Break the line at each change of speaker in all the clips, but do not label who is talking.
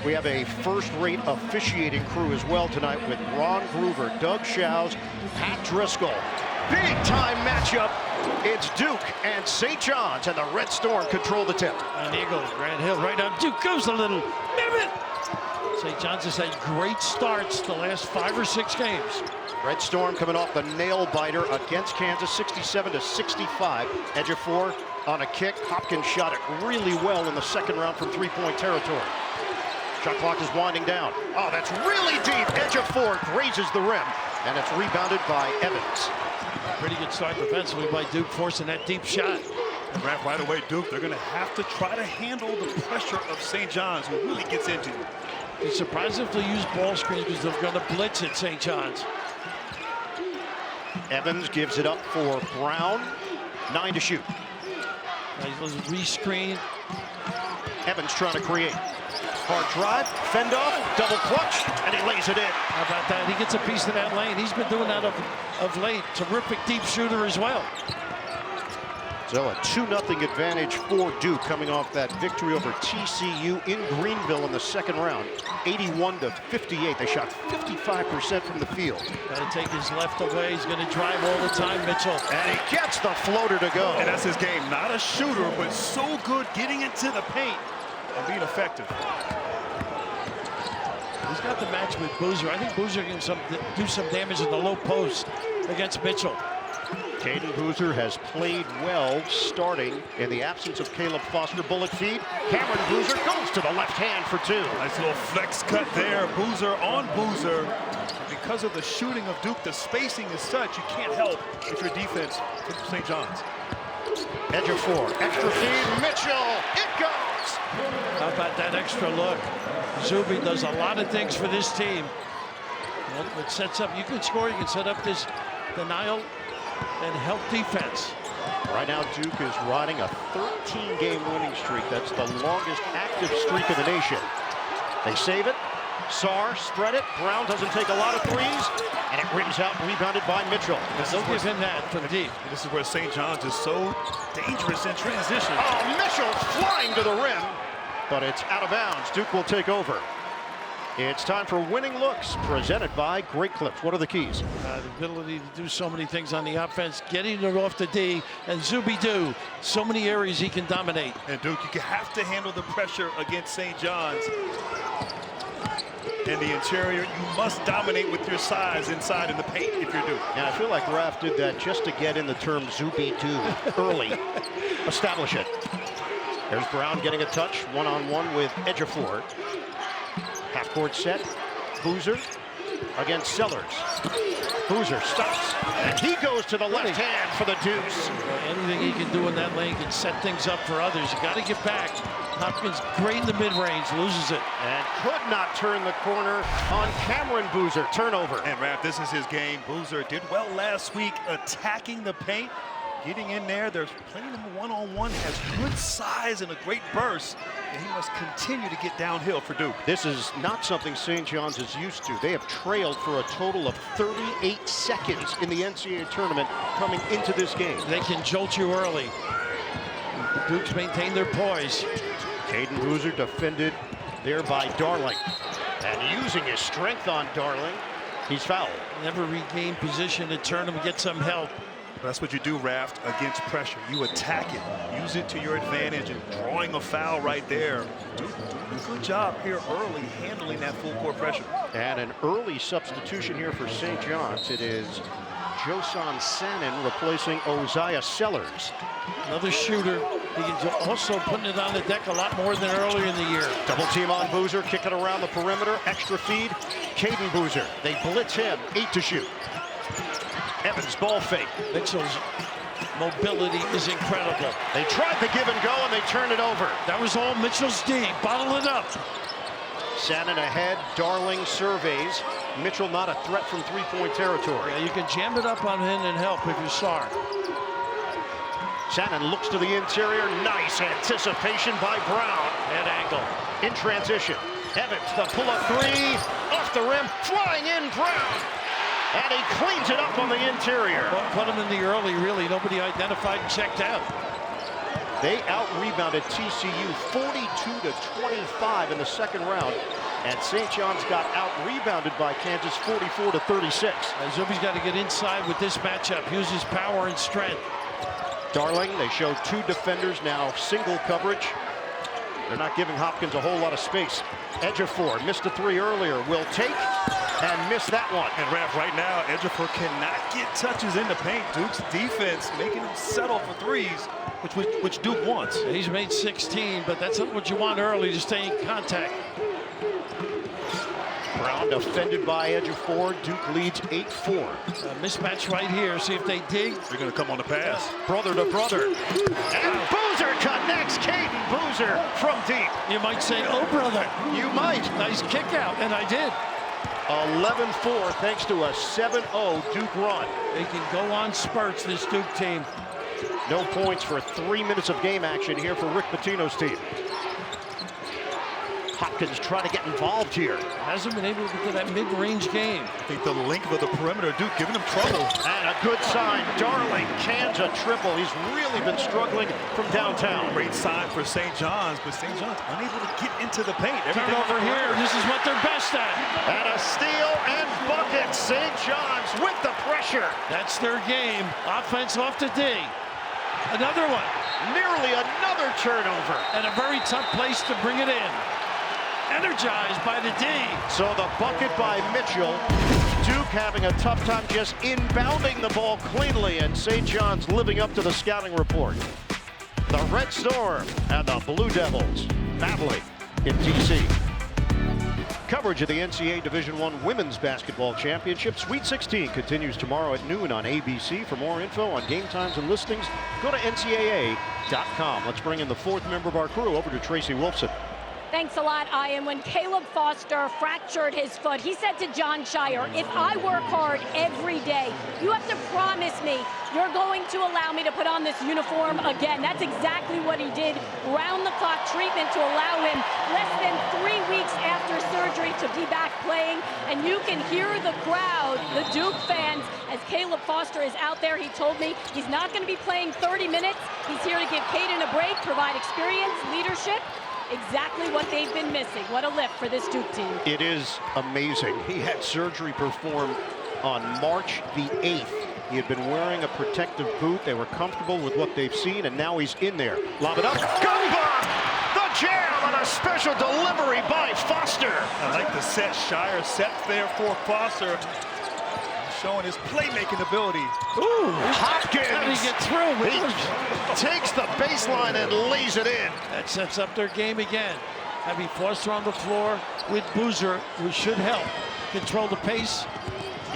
We have a first-rate officiating crew as well tonight with Ron Groover, Doug Shows, Pat Driscoll. Big-time matchup. It's Duke and St. John's, and the Red Storm control the tip.
And Eagle, Grant Hill right on Duke, goes a little pivot. St. John's has had great starts the last 5 or 6 games.
Red Storm coming off the nail-biter against Kansas, 67-65. Ejiofor on a kick. Hopkins shot it really well in the second round from three-point territory. Shot clock is winding down. Oh, that's really deep. Ejiofor grazes the rim, and it's rebounded by Evans.
Pretty good start defensively by Duke, forcing that deep shot.
And right away, Duke, they're going to have to try to handle the pressure of St. John's, who really gets into it.
Be surprised if they use ball screens because they're going to blitz at St. John's.
Evans gives it up for Brown. 9 to shoot.
Nice little re-screen.
Evans trying to create. Hard drive, fend off, double clutch, and he lays it in.
How about that? He gets a piece of that lane. He's been doing that of late. Terrific deep shooter as well.
So a 2-0 advantage for Duke coming off that victory over TCU in Greenville in the second round. 81-58. They shot 55% from the field.
Got to take his left away. He's going to drive all the time, Mitchell.
And he gets the floater to go.
And that's his game. Not a shooter, but so good getting into the paint and being effective.
He's got the match with Boozer. I think Boozer can do some damage in the low post against Mitchell.
Caden Boozer has played well starting in the absence of Caleb Foster. Bullet feed. Cameron Boozer goes to the left hand for 2.
Nice little flex cut there. Boozer on Boozer. And because of the shooting of Duke, the spacing is such, you can't help if your defense is St. John's.
Ejiofor, extra feed, Mitchell, it goes!
How about that extra look? Zuby does a lot of things for this team. It sets up, you can score, you can set up this denial and help defense.
Right now, Duke is riding a 13-game winning streak. That's the longest active streak in the nation. They save it. Sarr spread it. Brown doesn't take a lot of threes, and it rims out, rebounded by Mitchell.
They'll give him that from deep.
This is where St. John's is so dangerous in transition.
Oh, Mitchell flying to the rim, but it's out of bounds. Duke will take over. It's time for Winning Looks, presented by Great Clips. What are the keys?
The ability to do so many things on the offense, getting it off the D, and Zuby do. So many areas he can dominate.
And Duke, you have to handle the pressure against St. John's. In the interior, you must dominate with your size inside in the paint if you're Duke.
And I feel like Raf did that just to get in the term Zuby-do early. Establish it. There's Brown getting a touch, one-on-one with Ejiofor. Half-court set. Boozer against Sellers. Boozer stops, and he goes to the left hand for the deuce.
Anything he can do in that lane can set things up for others. You got to get back. Hopkins great in the mid-range, loses it.
And could not turn the corner on Cameron Boozer. Turnover.
And Raph, this is his game. Boozer did well last week attacking the paint, getting in there. They're playing him one-on-one, has good size and a great burst, and he must continue to get downhill for Duke.
This is not something St. John's is used to. They have trailed for a total of 38 seconds in the NCAA tournament coming into this game.
They can jolt you early. Duke's maintain their poise.
Caden Boozer defended there by Darling. And using his strength on Darling, he's fouled.
Never regain position to turn him and get some help.
That's what you do, Raft, against pressure. You attack it, use it to your advantage, and drawing a foul right there. Duke doing a good job here early, handling that full court pressure.
And an early substitution here for St. John's. It is Josan Sanin replacing Oziah Sellers.
Another shooter. He's also putting it on the deck a lot more than earlier in the year.
Double team on Boozer, kick it around the perimeter, extra feed. Caden Boozer, they blitz him, 8 to shoot. Evans ball fake.
Mitchell's mobility is incredible.
They tried the give and go and they turned it over.
That was all Mitchell's D. Bottle it up.
Sanin ahead, Darling surveys. Mitchell not a threat from three-point territory.
Yeah, you can jam it up on him and help if you're Sarr.
Sanin looks to the interior. Nice anticipation by Brown.
Head angle.
In transition. Evans, the pull-up three. Off the rim. Flying in, Brown. And he cleans it up on the interior.
Well, put him in the early, really. Nobody identified and checked out.
They out-rebounded TCU 42-25 in the second round. And St. John's got out-rebounded by Kansas 44-36.
Zuby's got to get inside with this matchup, use his power and strength.
Darling, they show two defenders now, single coverage. They're not giving Hopkins a whole lot of space. Ejiofor missed a three earlier, will take and miss that one.
And Raph, right now, Ejiofor cannot get touches in the paint. Duke's defense making him settle for threes, which Duke wants.
He's made 16, but that's not what you want early, to stay in contact.
Brown defended by Ejiofor. Duke leads 8-4.
Mismatch right here. See if they dig.
They're going to come on the pass.
Brother to brother. And Boozer connects. Caden Boozer from deep.
You might say, oh, brother.
You might.
Nice kick out, and I did.
11-4 thanks to a 7-0 Duke run.
They can go on spurts, this Duke team.
No points for 3 minutes of game action here for Rick Pitino's team. Hopkins trying to get involved here.
Hasn't been able to get to that mid-range game.
I think the length of the perimeter, Duke giving him trouble.
And a good sign. Darling cans a triple. He's really been struggling from downtown.
Great sign for St. John's, but St. John's unable to get into the paint.
Turnover here. This is what they're best at.
And a steal and bucket. St. John's with the pressure.
That's their game. Offense off the D. Another one.
Nearly another turnover.
And a very tough place to bring it in. Energized by the D.
So the bucket by Mitchell. Duke having a tough time just inbounding the ball cleanly, and St. John's living up to the scouting report. The Red Storm and the Blue Devils battling in DC. Coverage of the NCAA Division I Women's Basketball Championship Sweet 16 continues tomorrow at noon on ABC. For more info on game times and listings, go to ncaa.com. Let's bring in the fourth member of our crew. Over to Tracy Wolfson.
Thanks a lot, Ian. When Caleb Foster fractured his foot, he said to John Shire, if I work hard every day, you have to promise me you're going to allow me to put on this uniform again. That's exactly what he did. Round-the-clock treatment to allow him less than 3 weeks after surgery to be back playing. And you can hear the crowd, the Duke fans, as Caleb Foster is out there. He told me he's not going to be playing 30 minutes. He's here to give Caden a break, provide experience, leadership. Exactly what they've been missing. What a lift for this Duke team.
It is amazing. He had surgery performed on March the 8th. He had been wearing a protective boot. They were comfortable with what they've seen, and now he's in there. Lob it up. Gumba! The jam on a special delivery by Foster.
I like the set. Shire set there for Foster. Showing his playmaking ability.
Ooh, Hopkins.
How did he get through?
He takes the baseline and lays it in.
That sets up their game again. Having Foster on the floor with Boozer, who should help control the pace.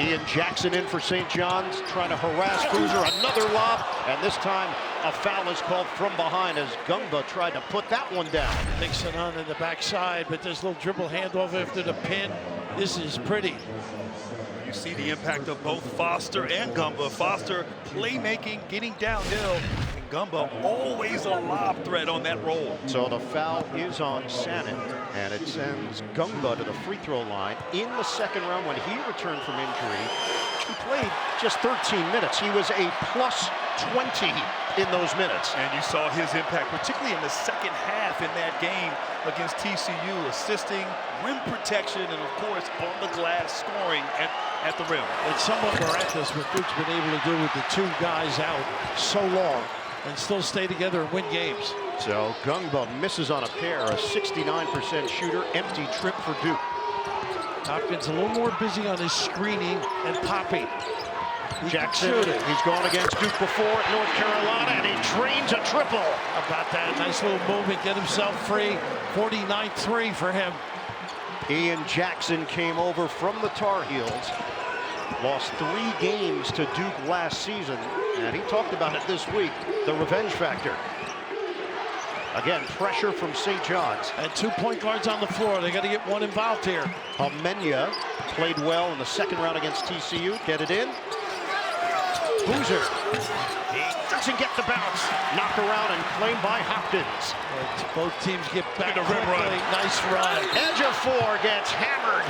Ian Jackson in for St. John's, trying to harass Boozer. Another lob, and this time a foul is called from behind as Gumba tried to put that one down.
Nixon on in the backside, but there's a little dribble handoff after the pin. This is pretty.
You see the impact of both Foster and Gumba. Foster playmaking, getting downhill, and Gumba always a lob threat on that roll.
So the foul is on Sanin, and it sends Gumba to the free throw line in the second round when he returned from injury. He played just 13 minutes. He was a plus 20 in those minutes.
And you saw his impact, particularly in the second half in that game against TCU, assisting, rim protection, and of course on the glass scoring at the rim.
It's somewhat miraculous what Duke's been able to do with the two guys out so long and still stay together and win games.
So Gumba misses on a pair, a 69% shooter, empty trip for Duke.
Hopkins a little more busy on his screening and popping.
Jackson, he's gone against Duke before at North Carolina, and he drains a triple.
How about that? Nice little movement, get himself free. 49-3 for him.
Ian Jackson came over from the Tar Heels. Lost 3 games to Duke last season, and he talked about it this week, the revenge factor. Again, pressure from St. John's.
And 2 point guards on the floor. They got to get one involved here.
Hamenya played well in the second round against TCU. Get it in. Boozer. He doesn't get the bounce. Knocked around and claimed by Hopkins.
Both teams get back
Look at the rim
quickly.
run.
Nice run.
Ejiofor gets hammered.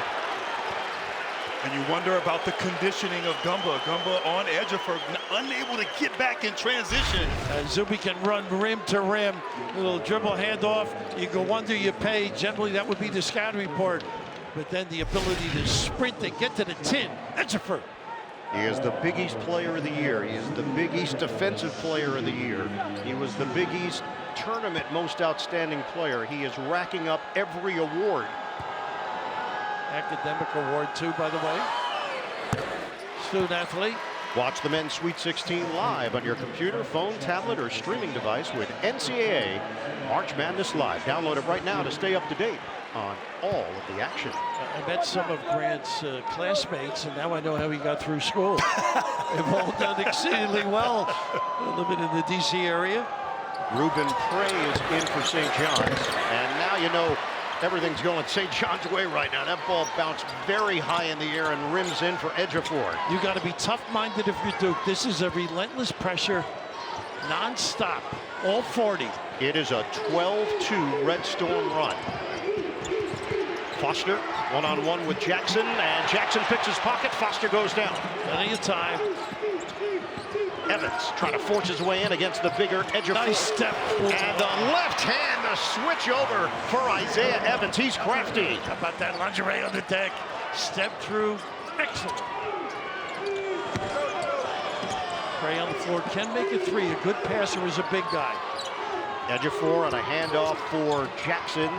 And you wonder about the conditioning of Gumba. Gumba on Ejiofor, unable to get back in transition.
Zuby can run rim to rim, little dribble handoff. You go under, you pay. Generally, that would be the scouting report. But then the ability to sprint and get to the tin. Ejiofor.
He is the Big East Player of the Year. He is the Big East Defensive Player of the Year. He was the Big East Tournament Most Outstanding Player. He is racking up every award.
Academic award too, by the way. Student athlete.
Watch the Men's Sweet 16 live on your computer, phone, tablet, or streaming device with NCAA March Madness Live. Download it right now to stay up to date on all of the action.
I met some of Grant's classmates, and now I know how he got through school. They've all done exceedingly well. Living in the D.C. area.
Ruben Prey is in for St. John's, and now you know everything's going St. John's way right now. That ball bounced very high in the air and rims in for Ejiofor.
You got to be tough-minded if you're Duke. This is a relentless pressure, non-stop, all 40.
It is a 12-2 Red Storm run. Foster one-on-one with Jackson, and Jackson picks his pocket. Foster goes down.
Plenty of time.
Evans trying to force his way in against the bigger Ejiofor.
Nice step.
And the left hand, the switch over for Isaiah Evans. He's crafty.
How about that lingerie on the deck? Step through. Excellent. Prey on the floor can make it three. A good passer is a big guy.
Ejiofor on a handoff for Jackson.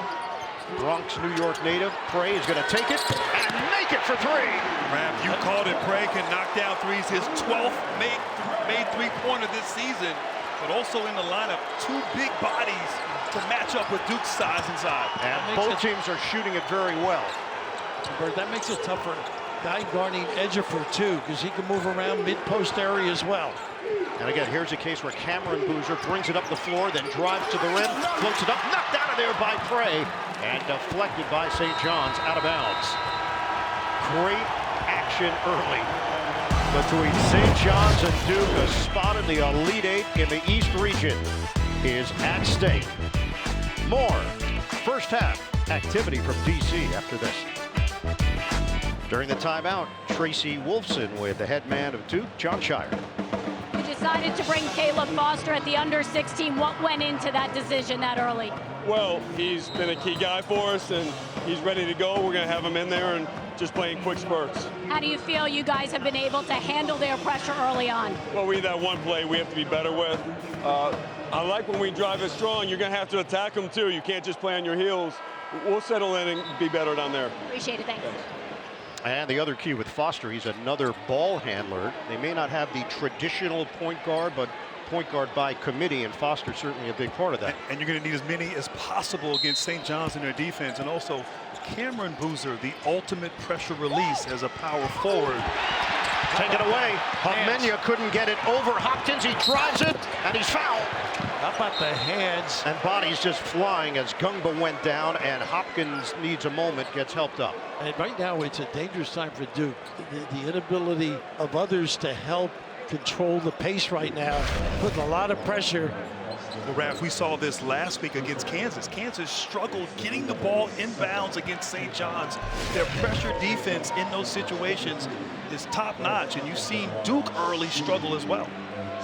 Bronx, New York native. Prey is going to take it and make it for three.
Raph, you called it. Prey can knock down threes. His 12th made three-pointer this season, but also in the lineup, two big bodies to match up with Duke's size inside.
And both teams are shooting it very well.
Bert, that makes it tougher. Guy guarding Ejiofor too, because he can move around mid-post area as well.
And again, here's a case where Cameron Boozer brings it up the floor, then drives to the rim, floats it up, knocked out of there by Prey, and deflected by St. John's out of bounds. Great action early between St. John's and Duke. A spot in the Elite Eight in the East region is at stake. More first half activity from DC after this. During the timeout, Tracy Wolfson with the head man of Duke, John Shire.
You decided to bring Caleb Foster at the under 16. What went into that decision that early?
Well, he's been a key guy for us, and he's ready to go. We're going to have him in there and just playing quick spurts.
How do you feel you guys have been able to handle their pressure early on?
Well, we had that one play we have to be better with. I like when we drive it strong, you're going to have to attack them too. You can't just play on your heels. We'll settle in and be better down there.
Appreciate it. Thanks.
And the other key with Foster, he's another ball handler. They may not have the traditional point guard, but point guard by committee, and Foster's certainly a big part of that.
And you're going to need as many as possible against St. John's in their defense. And also, Cameron Boozer, the ultimate pressure release as a power forward.
Take it away. Homenya couldn't get it over Hopkins. He drives it, and he's fouled.
How about the hands?
And bodies just flying as Gungba went down, and Hopkins needs a moment, gets helped up.
And right now, it's a dangerous time for Duke. The inability of others to help control the pace right now, putting a lot of pressure.
Well, Raph, we saw this last week against Kansas. Kansas struggled getting the ball inbounds against St. John's. Their pressure defense in those situations is top-notch, and you've seen Duke early struggle as well.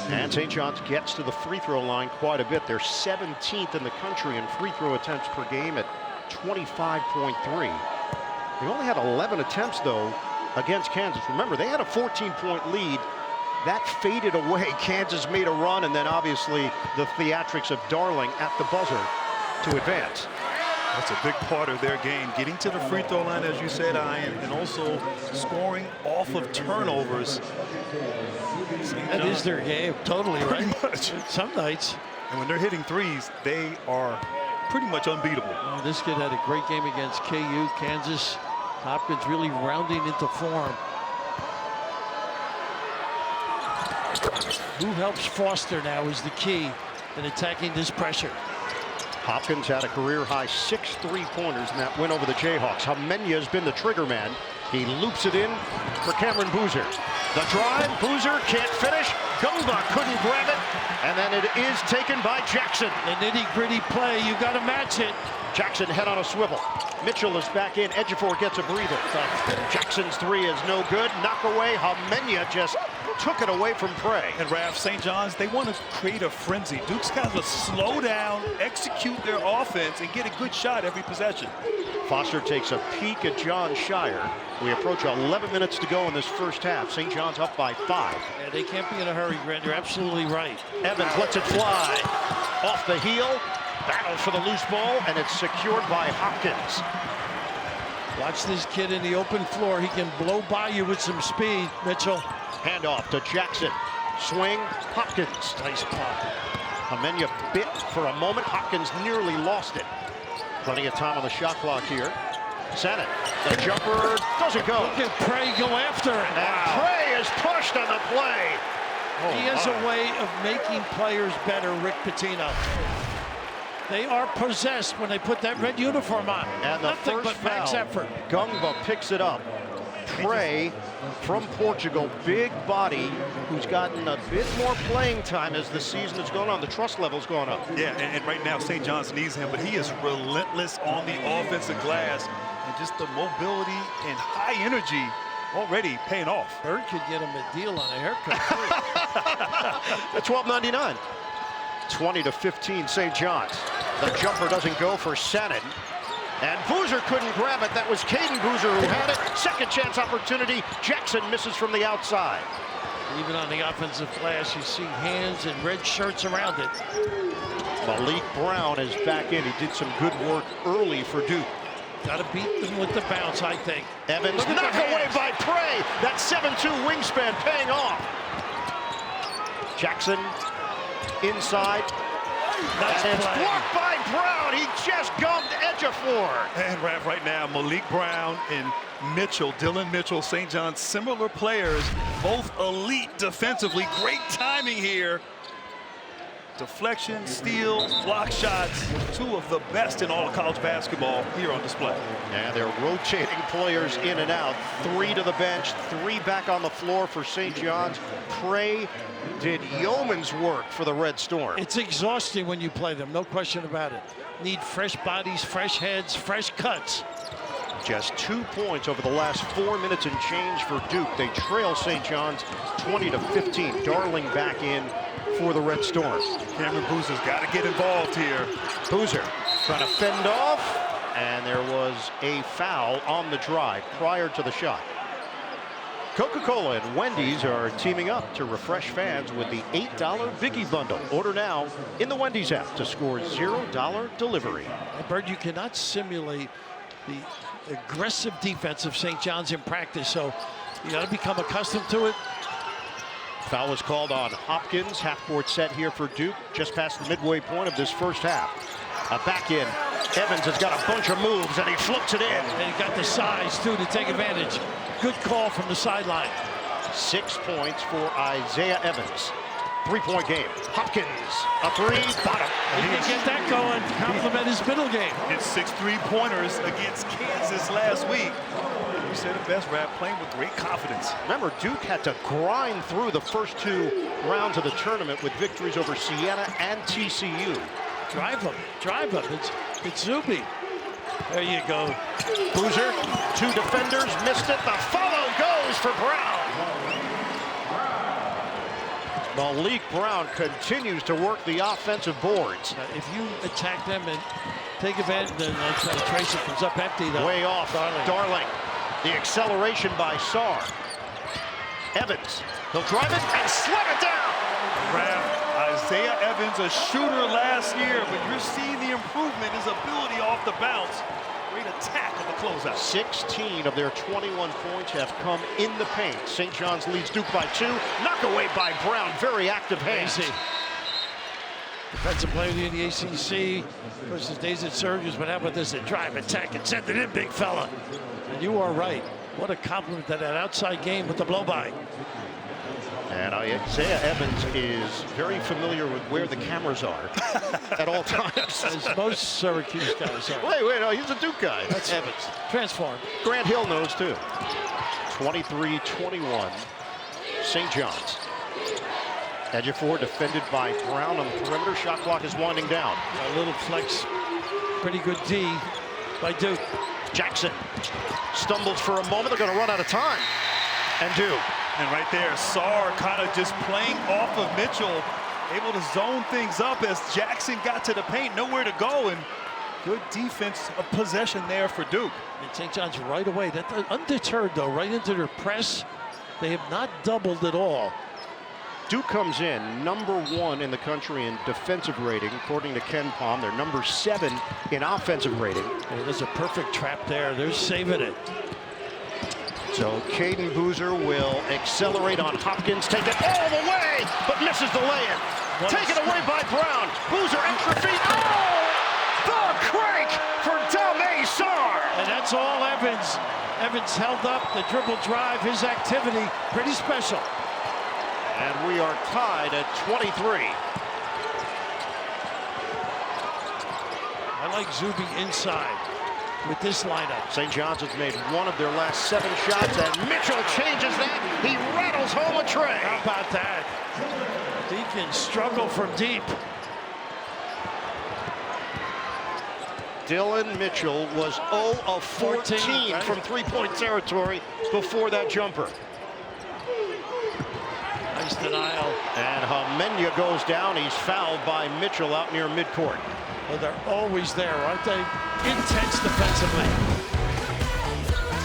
And St. John's gets to the free throw line quite a bit. They're 17th in the country in free throw attempts per game at 25.3. They only had 11 attempts, though, against Kansas. Remember, they had a 14-point lead. That faded away. Kansas made a run, and then obviously the theatrics of Darling at the buzzer to advance.
That's a big part of their game, getting to the free throw line, as you said, Ian, and also scoring off of turnovers.
That is their game, totally, right?
Pretty much.
Some nights.
And when they're hitting threes, they are pretty much unbeatable.
Oh, this kid had a great game against KU, Kansas. Hopkins really rounding into form. Who helps Foster now is the key in attacking this pressure.
Hopkins had a career-high 6 3-pointers in that win over the Jayhawks. Homenya has been the trigger man. He loops it in for Cameron Boozer. The drive, Boozer can't finish. Gumba couldn't grab it, and then it is taken by Jackson.
The nitty-gritty play, you got to match it.
Jackson head on a swivel. Mitchell is back in. Ejiofor gets a breather. Jackson's three is no good. Knock away. Hamenya just took it away from Prey.
And Raph, St. John's, they want to create a frenzy. Duke's got to slow down, execute their offense, and get a good shot every possession.
Foster takes a peek at John Shire. We approach 11 minutes to go in this first half. St. John's up by 5.
Yeah, they can't be in a hurry, Grant. You're absolutely right.
Evans lets it fly. Off the heel. Battles for the loose ball, and it's secured by Hopkins.
Watch this kid in the open floor. He can blow by you with some speed, Mitchell.
Handoff to Jackson. Swing. Hopkins.
Nice pop.
Hamenya bit for a moment. Hopkins nearly lost it. Plenty of time on the shot clock here. Sennett. The jumper doesn't go.
Look at Prey go after it.
And Prey is pushed on the play.
He has a way of making players better, Rick Pitino. They are possessed when they put that red uniform on.
And the
Nothing
first
but max
foul.
effort.
Gungva picks it up. Prey from Portugal, big body, who's gotten a bit more playing time as the season has gone on. The trust level's gone up.
Yeah, and right now St. John's needs him, but he is relentless on the offensive glass, and just the mobility and high energy already paying off.
Bird could get him a deal on a haircut.
At $12.99. 20-15 St. John's. The jumper doesn't go for Shannon. And Boozer couldn't grab it. That was Caden Boozer who had it. Second chance opportunity. Jackson misses from the outside.
Even on the offensive glass, you see hands and red shirts around it.
Malik Brown is back in. He did some good work early for Duke.
Got to beat them with the bounce, I think.
Evans knocked away by Prey. That 7'2" wingspan paying off. Jackson inside.
Nice
and it's
play.
blocked by Brown. He just gummed Ejiofor.
And right now, Malik Brown and Mitchell, Dylan Mitchell, St. John's, similar players, both elite defensively. Great timing here. Deflection, steals, block shots, two of the best in all of college basketball here on display.
And they're rotating players in and out. 3 to the bench, 3 back on the floor for St. John's. Prey did yeoman's work for the Red Storm.
It's exhausting when you play them, no question about it. Need fresh bodies, fresh heads, fresh cuts.
Just 2 points over the last 4 minutes and change for Duke. They trail St. John's 20-15. Darling back in for the Red Storm.
Cameron Boozer's got to get involved here.
Boozer trying to fend off, and there was a foul on the drive prior to the shot. Coca-Cola and Wendy's are teaming up to refresh fans with the $8 Biggie Bundle. Order now in the Wendy's app to score $0 delivery.
Bird, you cannot simulate the aggressive defense of St. John's in practice, so you got to become accustomed to it.
Foul was called on Hopkins. Half-court set here for Duke, just past the midway point of this first half. Back in. Evans has got a bunch of moves, and he floats it in.
And he got the size, too, to take advantage. Good call from the sideline.
6 points for Isaiah Evans. 3-point game. Hopkins, a three, bottom.
He can get that going. Compliment his middle game.
Hit 6 3-pointers against Kansas last week. You said it best, Rap, playing with great confidence.
Remember, Duke had to grind through the first 2 rounds of the tournament with victories over Siena and TCU.
Drive him. Drive him. It's Zuby. There you go.
Boozer, 2 defenders, missed it. The follow goes for Brown. Malik Brown continues to work the offensive boards.
If you attack them and take advantage, then Tracy comes up empty, though.
Way off. Darling. The acceleration by Sarr. Evans. He'll drive it and slam it down.
Isaiah Evans, a shooter last year, but you're seeing the improvement, his ability off the bounce. Great attack of the closeout.
16 of their 21 points have come in the paint. St. John's leads Duke by 2. Knock away by Brown. Very active hands.
Defensive player in the ACC versus days at Syracuse. But how about this? A drive, attack, and send it in, big fella. And you are right. What a compliment to that outside game with the blow-by.
And Isaiah Evans is very familiar with where the cameras are at all times.
As most Syracuse guys are.
Wait, no, he's a Duke guy.
That's
Evans.
Transformed.
Grant Hill knows too. 23-21, St. John's. Ejiofor defended by Brown on the perimeter. Shot clock is winding down.
A little flex, pretty good D. by Duke.
Jackson stumbles for a moment. They're going to run out of time. And do.
And right there, Sarr kind of just playing off of Mitchell, able to zone things up as Jackson got to the paint, nowhere to go, and good defense of possession there for Duke.
And St. John's right away. Undeterred, though, right into their press. They have not doubled at all.
Duke comes in #1 in the country in defensive rating, according to Ken Palm. They're #7 in offensive rating.
And there's a perfect trap there. They're saving it.
So Caden Boozer will accelerate on Hopkins, take it all the way, but misses the lay-in. Taken away by Brown. Boozer extra feet. Oh! The crank for Dame Sarr.
And that's all Evans. Evans held up the dribble drive, his activity, pretty special.
And we are tied at 23.
I like Zuby inside with this lineup.
St. John's has made 1 of their last 7 shots, and Mitchell changes that. He rattles home a tray.
How about that? He can struggle from deep.
Dylan Mitchell was 0 of 14
right?
from three-point territory before that jumper.
Nice denial.
And Homenya goes down. He's fouled by Mitchell out near midcourt.
Well, they're always there, aren't they? Intense defensively.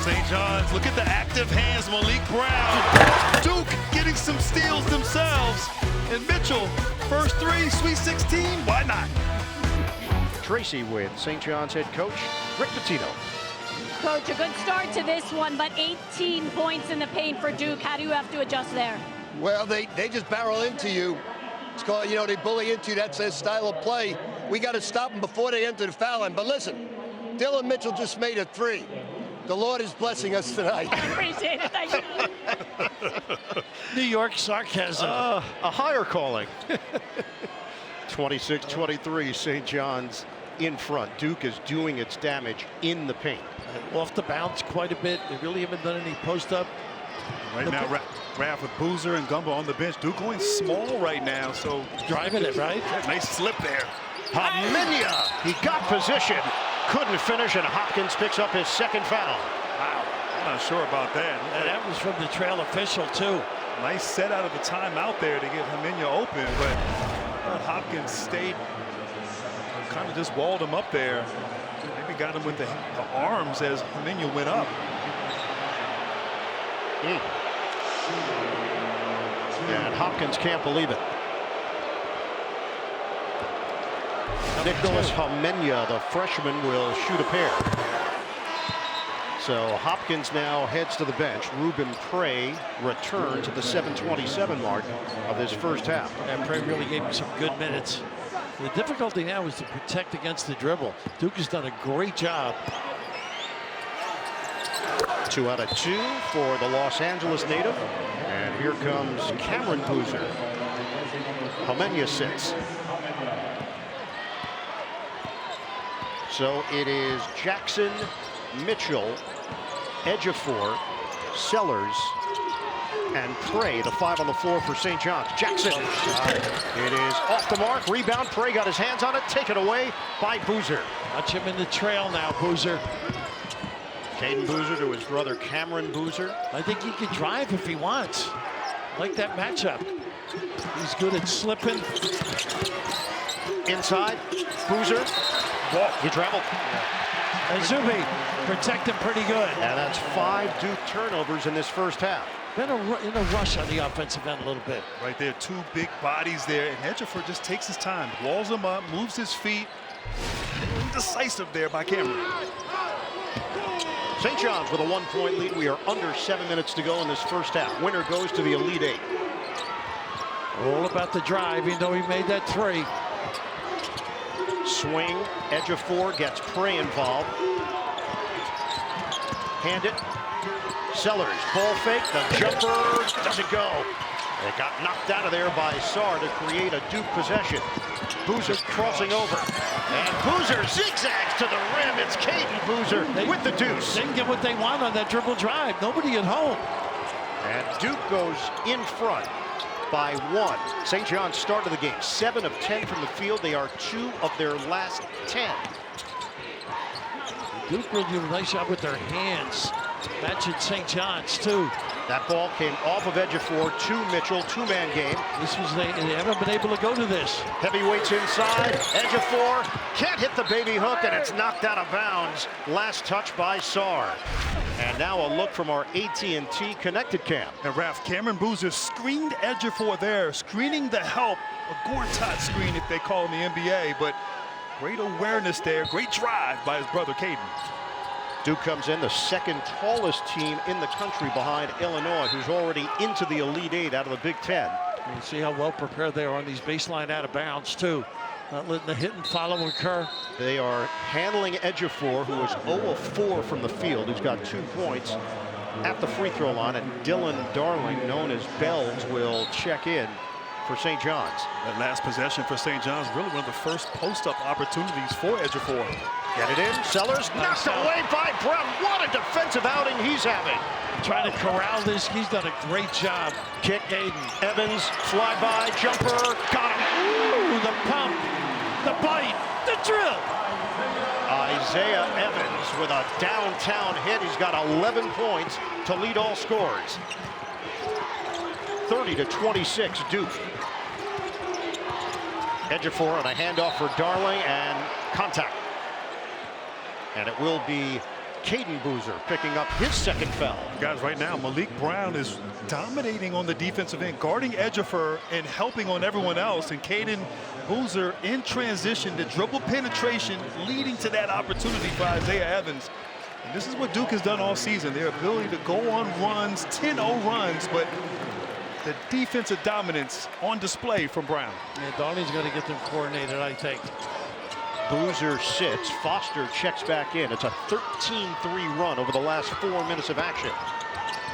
St. John's, look at the active hands, Malik Brown. Duke getting some steals themselves. And Mitchell, first 3, Sweet 16, why not?
Tracy with St. John's head coach Rick Pitino.
Coach, a good start to this one, but 18 points in the paint for Duke. How do you have to adjust there?
Well, they just barrel into you. It's called, you know, they bully into you. That's their style of play. We got to stop them before they enter the foul line. But listen, Dylan Mitchell just made a 3. The Lord is blessing us tonight.
I appreciate it. Thank you.
New York sarcasm.
A higher calling. 26-23, St. John's in front. Duke is doing its damage in the paint.
Off the bounce quite a bit. They really haven't done any post-up.
Right now, Raph with Boozer and Gumbo on the bench. Duke going small right now, so
Driving it, right?
nice slip there.
Homenya, he got position, couldn't finish, and Hopkins picks up his 2nd foul.
Wow, I'm not sure about that.
And that was from the trail official, too.
Nice set out of the timeout there to get Homenya open, but Hopkins stayed, kind of just walled him up there. Maybe got him with the arms as Homenya went up.
And Hopkins can't believe it. Nicholas Homenya, the freshman, will shoot a pair. So Hopkins now heads to the bench. Ruben Prey returns at the 7:27 mark of this first half.
And Prey really gave him some good minutes. The difficulty now is to protect against the dribble. Duke has done a great job.
2 out of 2 for the Los Angeles native. And here comes Cameron Boozer. Homenya sits. So it is Jackson, Mitchell, Ejiofor, Sellers, and Prey, the 5 on the floor for St. John's. Jackson. It is off the mark. Rebound. Prey got his hands on it. Taken away by Boozer.
Watch him in the trail now, Boozer.
Caden Boozer to his brother Cameron Boozer.
I think he can drive if he wants. Like that matchup. He's good at slipping.
Inside. Boozer. He traveled.
And Zuby protect him pretty good.
And that's 5 Duke turnovers in this first half.
Been in a rush on the offensive end a little bit.
Right there, 2 big bodies there, and Ejiofor just takes his time, walls him up, moves his feet. Indecisive there by Cameron.
St. John's with a 1-point lead. We are under 7 minutes to go in this first half. Winner goes to the Elite 8.
All about the drive, even though he made that 3.
Swing. Ejiofor gets Prey involved. Hand it. Sellers. Ball fake. The jumper doesn't go. It got knocked out of there by Sarr to create a Duke possession. Boozer crossing over. And Boozer zigzags to the rim. It's Caden Boozer with the deuce.
They can get what they want on that dribble drive. Nobody at home.
And Duke goes in front by 1. St. John's started the game 7 of 10 from the field. They are 2 of their last 10.
Duke really did a nice job with their hands. Matching St. John's, too.
That ball came off of Ejiofor to Mitchell, two-man game.
This was they haven't been able to go to this.
Heavyweights inside. Ejiofor can't hit the baby hook, and it's knocked out of bounds. Last touch by Sarr. And now a look from our AT&T connected cam.
And Raf, Cameron Boozer screened Ejiofor there, screening the help, a Gortat screen if they call in the NBA, but great awareness there, great drive by his brother Caden.
Duke comes in, the second tallest team in the country behind Illinois, who's already into the Elite Eight out of the Big Ten.
You see how well prepared they are on these baseline out of bounds, too. Not letting the hit and follow occur.
They are handling Ejiofor, who is 0 of 4 from the field, who's got 2 points at the free throw line, and Dylan Darling, known as Bells, will check in for St. John's.
That last possession for St. John's, really one of the first post-up opportunities for Ejiofor.
Get it in, Sellers, knocked away by Brown. What a defensive outing he's having.
Trying to corral this, he's done a great job.
Kick, Aiden Evans, flyby, jumper, got him.
Ooh, the pump, the bite, the drill.
Isaiah Evans with a downtown hit. He's got 11 points to lead all scores. 30-26 Duke. Ejiofor on a handoff for Darling and contact. And it will be Caden Boozer picking up his second foul.
Guys, right now, Malik Brown is dominating on the defensive end, guarding Ejiofor and helping on everyone else. And Caden Boozer in transition, the dribble penetration leading to that opportunity for Isaiah Evans. And this is what Duke has done all season, their ability to go on runs, 10-0 runs, but the defensive dominance on display from Brown.
And Donnie's going to get them coordinated, I think.
Boozer sits, Foster checks back in. It's a 13-3 run over the last 4 minutes of action.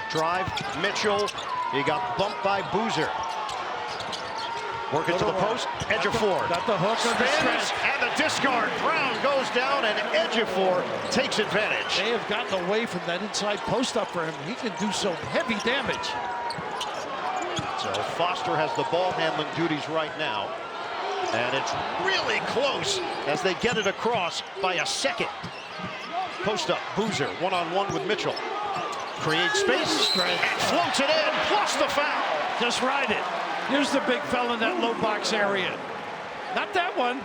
Drive, Mitchell, he got bumped by Boozer. Working to the post, Ejiofor.
Got the hook on the
Spins,
stretch.
and the discard. Brown goes down, and Ejiofor takes advantage.
They have gotten away from that inside post up for him. He can do some heavy damage.
So Foster has the ball handling duties right now. And it's really close as they get it across by a second. Post up, Boozer, one-on-one with Mitchell. Creates space, and floats it in, plus the foul.
Just ride it. Here's the big fella in that low box area. Not that one.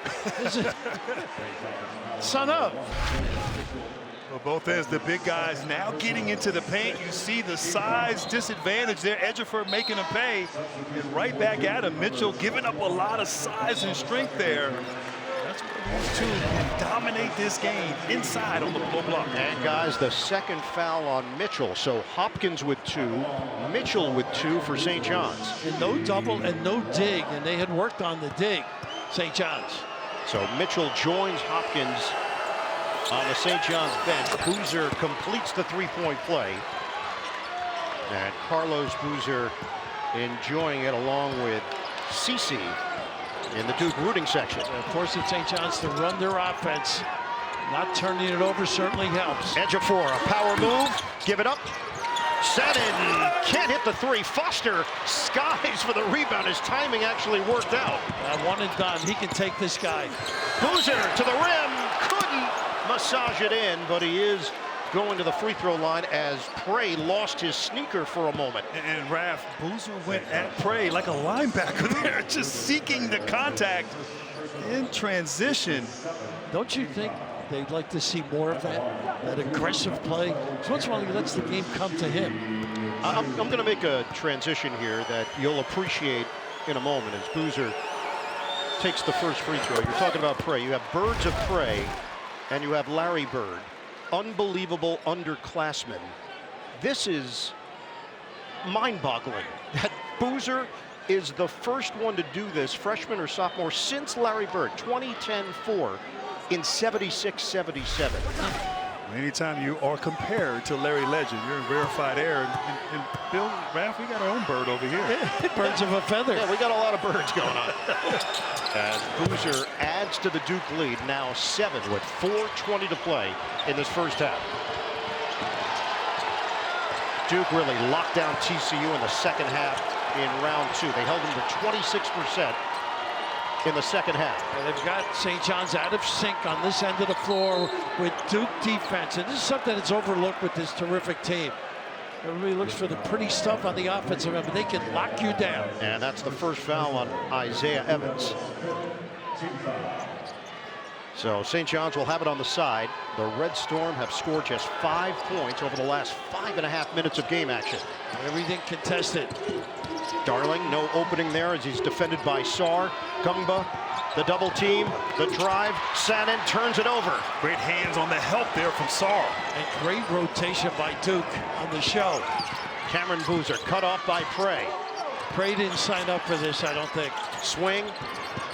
Son up.
Well, both ends, the big guys now getting into the paint. You see the size disadvantage there. Ejiofor making him pay. And right back at him. Mitchell giving up a lot of size and strength there. That's what these two can dominate this game inside on the low block.
And guys, the second foul on Mitchell. So Hopkins with 2, Mitchell with 2 for St. John's.
And no double and no dig. And they had worked on the dig, St. John's.
So Mitchell joins Hopkins on the St. John's bench. Boozer completes the three-point play. And Carlos Boozer enjoying it along with Cece in the Duke rooting section.
Of course, it's St. John's to run their offense. Not turning it over certainly helps.
Ejiofor, a power move, give it up. Senin can't hit the three. Foster skies for the rebound. His timing actually worked out.
One and done. He can take this guy.
Boozer to the rim, couldn't massage it in, but he is going to the free throw line as Prey lost his sneaker for a moment.
And Raf, Boozer went at Prey like a linebacker there, just seeking the contact in transition.
Don't you think they'd like to see more of that aggressive play? So once in a while he lets the game come to him.
I'm going to make a transition here that you'll appreciate in a moment as Boozer takes the first free throw. You're talking about Prey. You have Birds of Prey and you have Larry Bird. Unbelievable underclassmen. This is mind-boggling that Boozer is the first one to do this, freshman or sophomore, since Larry Bird, 2010-4 in 76-77.
Anytime you are compared to Larry Legend, you're in rarefied air. And Bill, Raf, we got our own bird over here.
Birds of a feather.
Yeah, we got a lot of birds going on. As Boozer adds to the Duke lead, now 7 with 4:20 to play in this first half. Duke really locked down TCU in the second half in round 2. They held them to 26%. in the second half.
And they've got St. John's out of sync on this end of the floor with Duke defense. And this is something that's overlooked with this terrific team. Everybody looks for the pretty stuff on the offensive end, but they can lock you down.
And that's the first foul on Isaiah Evans. So St. John's will have it on the side. The Red Storm have scored just 5 points over the last 5.5 minutes of game action.
Everything contested.
Darling, no opening there as he's defended by Sarr. Gungba, the double team, the drive. Sanin turns it over.
Great hands on the help there from Sarr.
And great rotation by Duke on the show.
Cameron Boozer cut off by Prey.
Prey didn't sign up for this, I don't think.
Swing.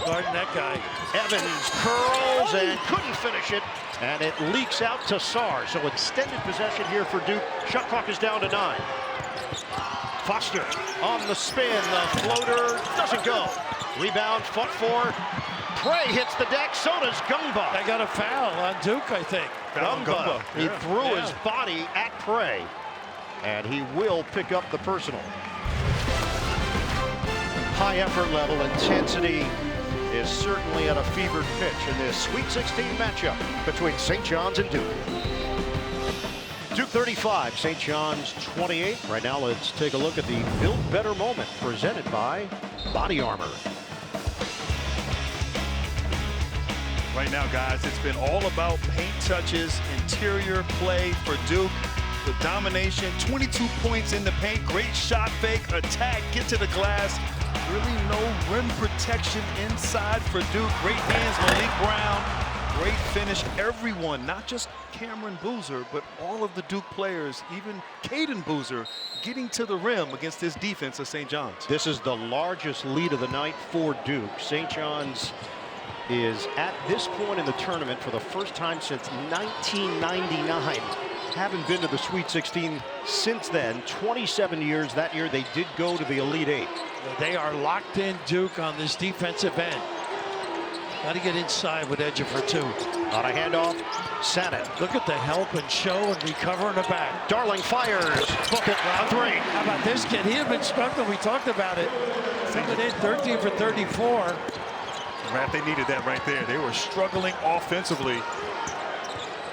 Guarding that guy.
Evans curls and couldn't finish it. And it leaks out to Sarr. So extended possession here for Duke. Shot clock is down to 9. Foster on the spin. The floater doesn't go. Rebound fought for. Prey hits the deck. So does Gungba.
They got a foul on Duke, I think.
Gungba. He
Yeah.
threw his body at Prey. And he will pick up the personal. High effort level, intensity is certainly at a fevered pitch in this Sweet 16 matchup between St. John's and Duke. Duke 35, St. John's 28. Right now, let's take a look at the Build Better moment presented by Body Armor.
Right now, guys, it's been all about paint touches, interior play for Duke. The domination, 22 points in the paint, great shot fake, attack, get to the glass. Really no rim protection inside for Duke. Great hands, Malik Brown. Great finish. Everyone, not just Cameron Boozer, but all of the Duke players, even Caden Boozer, getting to the rim against this defense of St. John's.
This is the largest lead of the night for Duke. St. John's is at this point in the tournament for the first time since 1999. Haven't been to the Sweet 16 since then. 27 years. That year they did go to the Elite 8.
They are locked in, Duke, on this defensive end. Got to get inside with Ejiofor too.
On a handoff, Sanin.
Look at the help and show and recover in the back.
Darling fires. Book it. A 3.
How about this kid? He had been struggling. We talked about it. Coming in 13 for 34.
Matt, they needed that right there. They were struggling offensively.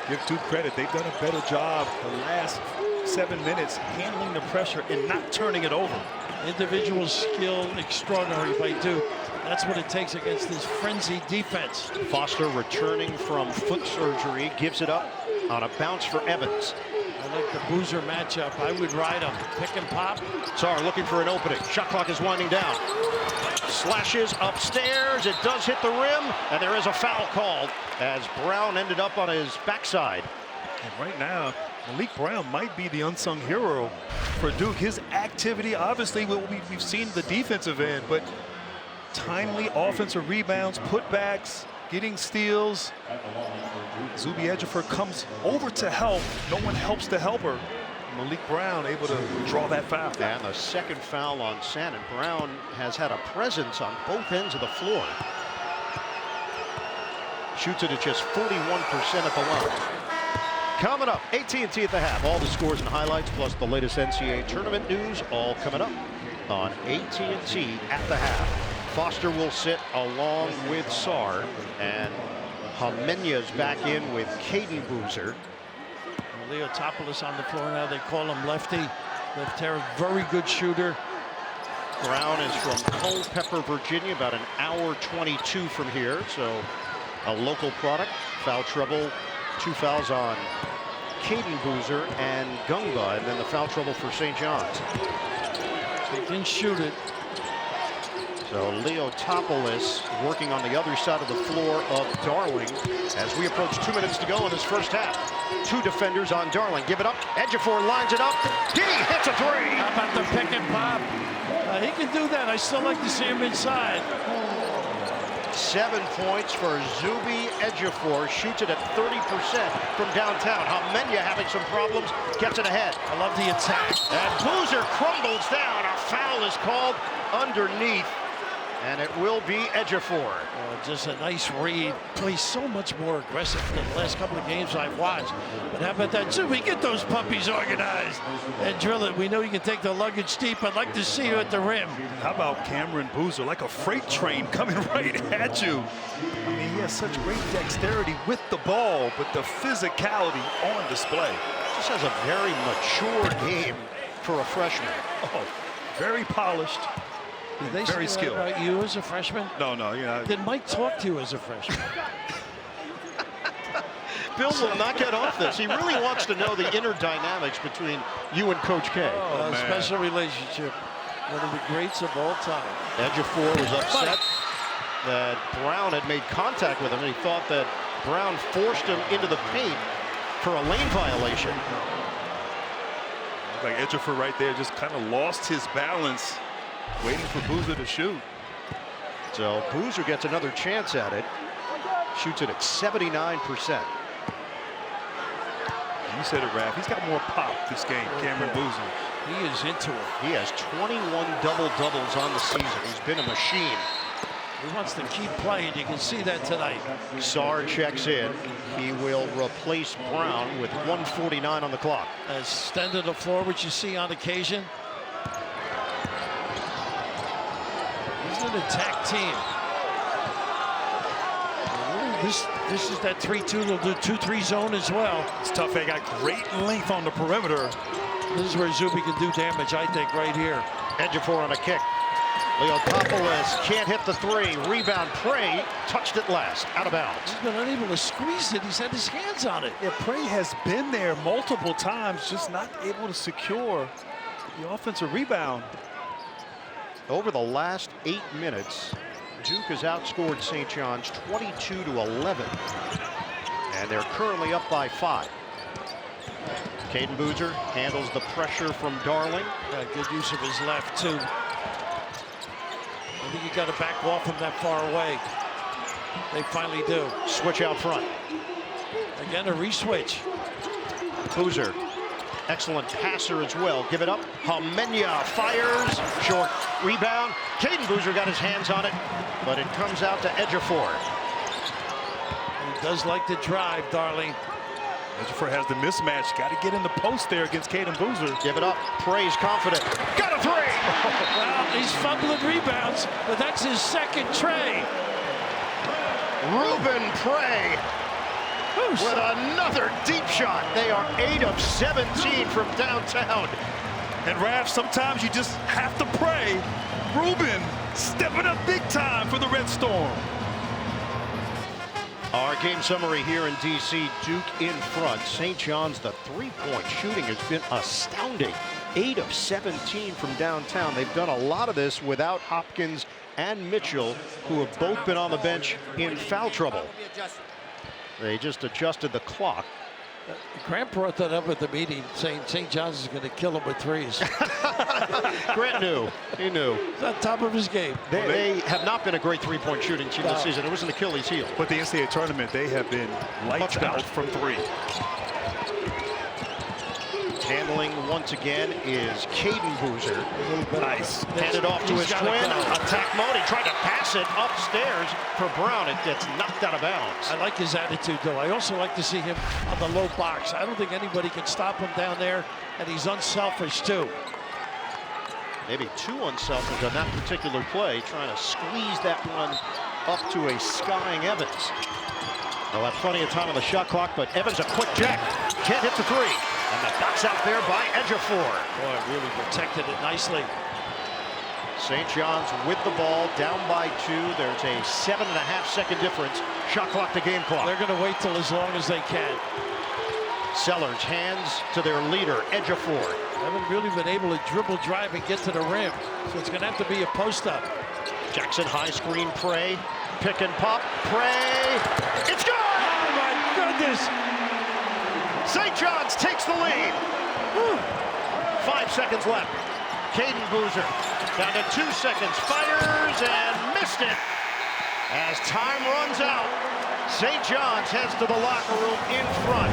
Give Duke credit. They've done a better job the last 7 minutes handling the pressure and not turning it over.
Individual skill extraordinary by Duke. That's what it takes against this frenzied defense.
Foster returning from foot surgery gives it up on a bounce for Evans.
I like the Boozer matchup. I would ride him. Pick and pop.
Sarr looking for an opening. Shot clock is winding down. Slashes upstairs. It does hit the rim, and there is a foul called as Brown ended up on his backside.
And right now, Malik Brown might be the unsung hero for Duke. His activity, obviously, we've seen the defensive end, but timely offensive rebounds, putbacks, getting steals. Zuby Ejiofor comes over to help. No one helps the helper. Malik Brown able to draw that foul.
And the second foul on Sanin. Brown has had a presence on both ends of the floor. Shoots it at just 41% at the line. Coming up, AT&T at the half. All the scores and highlights, plus the latest NCAA tournament news, all coming up on AT&T at the half. Foster will sit along with Sarr, and Hamenya's back in with Caden Boozer.
Leotopoulos on the floor now. They call him Lefty. Lefty, very good shooter.
Brown is from Culpeper, Virginia, about an hour 22 from here. So a local product. Foul trouble. 2 fouls on Caden Boozer and Gungba, and then the foul trouble for St. John's.
They can shoot it.
So Leotopoulos working on the other side of the floor of Darling as we approach 2 minutes to go in this first half. 2 defenders on Darling. Give it up. Ejiofor lines it up. He hits a 3.
How about the pick and pop? He can do that. I still like to see him inside.
7 points for Zuby Ejiofor. Shoots it at 30% from downtown. Hamenya having some problems. Gets it ahead.
I love the attack.
And Boozer crumbles down. A foul is called underneath. And it will be Ejiofor.
Just a nice read. Plays so much more aggressive than the last couple of games I've watched. But how about that, Zuby? Get those puppies organized and drill it. We know you can take the luggage deep. I'd like to see you at the rim.
How about Cameron Boozer, like a freight train coming right at you? I mean, he has such great dexterity with the ball, but the physicality on display.
Just has a very mature game for a freshman.
Oh, very polished.
Did they
Very
say that
skilled.
about you as a freshman?
No, yeah.
Did Mike talk to you as a freshman?
Bill will not get off this. He really wants to know the inner dynamics between you and Coach K.
Oh, man.
Special relationship. One of the greats of all time.
Ejiofor was upset that Brown had made contact with him, and he thought that Brown forced him into the paint for a lane violation.
Like Ejiofor right there just kind of lost his balance, waiting for Boozer to shoot.
So Boozer gets another chance at it. Shoots it at 79%.
You said it, Raph. He's got more pop this game, Cameron Boozer.
He is into it.
He has 21 double-doubles on the season. He's been a machine.
He wants to keep playing. You can see that tonight.
Sarr checks in. He will replace Brown with 1:49 on the clock.
Extended the floor, which you see on occasion. He's an attack team. This is that 3-2. They'll do 2-3 zone as well.
It's tough. They got great length on the perimeter.
This is where Zuby can do damage, I think, right here.
Ejiofor on a kick. Leopopoulos can't hit the three. Rebound. Prey touched it last. Out of bounds.
He's been unable to squeeze it. He's had his hands on it.
Yeah, Prey has been there multiple times, just not able to secure the offensive rebound.
Over the last 8 minutes, Duke has outscored St. John's 22-11. And they're currently up by 5. Caden Boozer handles the pressure from Darling.
Good use of his left, too. I think you got to back off him that far away. They finally do.
Switch out front.
Again, a re-switch.
Boozer, excellent passer as well. Give it up. Hamenya fires. Short rebound. Caden Boozer got his hands on it, but it comes out to Ejiofor.
He does like to drive, Darling.
Ejiofor has the mismatch. Got to get in the post there against Caden Boozer.
Give it up. Prey's confident. Got a three.
Well, he's fumbling rebounds, but that's his second tray.
Ruben Prey with another deep shot. They are 8 of 17 from downtown.
And Raph, sometimes you just have to pray. Ruben stepping up big time for the Red Storm.
Our game summary here in D.C. Duke in front. St. John's, the three-point shooting has been astounding. 8 of 17 from downtown. They've done a lot of this without Hopkins and Mitchell, who have both been on the bench in foul trouble. They just adjusted the clock.
Grant brought that up at the meeting, saying St. John's is going to kill him with threes.
Grant knew. He knew.
He's on top of his game.
They have not been a great three-point shooting team this season. It was an Achilles heel.
But the NCAA tournament, they have been lights out from 3.
Handling once again is Caden Boozer.
Nice.
Handed off to his twin. Attack mode. He tried to pass it upstairs for Brown. It gets knocked out of bounds.
I like his attitude, though. I also like to see him on the low box. I don't think anybody can stop him down there, and he's unselfish, too.
Maybe too unselfish on that particular play, trying to squeeze that one up to a skying Evans. They'll have plenty of time on the shot clock, but Evans a quick jack. Can't hit the three. And the box out there by Ejiofor.
Boy, really protected it nicely.
St. John's with the ball, down by 2. There's a 7.5-second difference. Shot clock to game clock.
They're going to wait till as long as they can.
Sellers hands to their leader, Ejiofor.
Haven't really been able to dribble, drive, and get to the rim. So it's going to have to be a post-up.
Jackson high screen, Prey. Pick and pop. Prey. It's good!
Oh, my goodness!
St. John's takes the lead. 5 seconds left. Caden Boozer down to 2 seconds. Fires and missed it. As time runs out, St. John's heads to the locker room in front.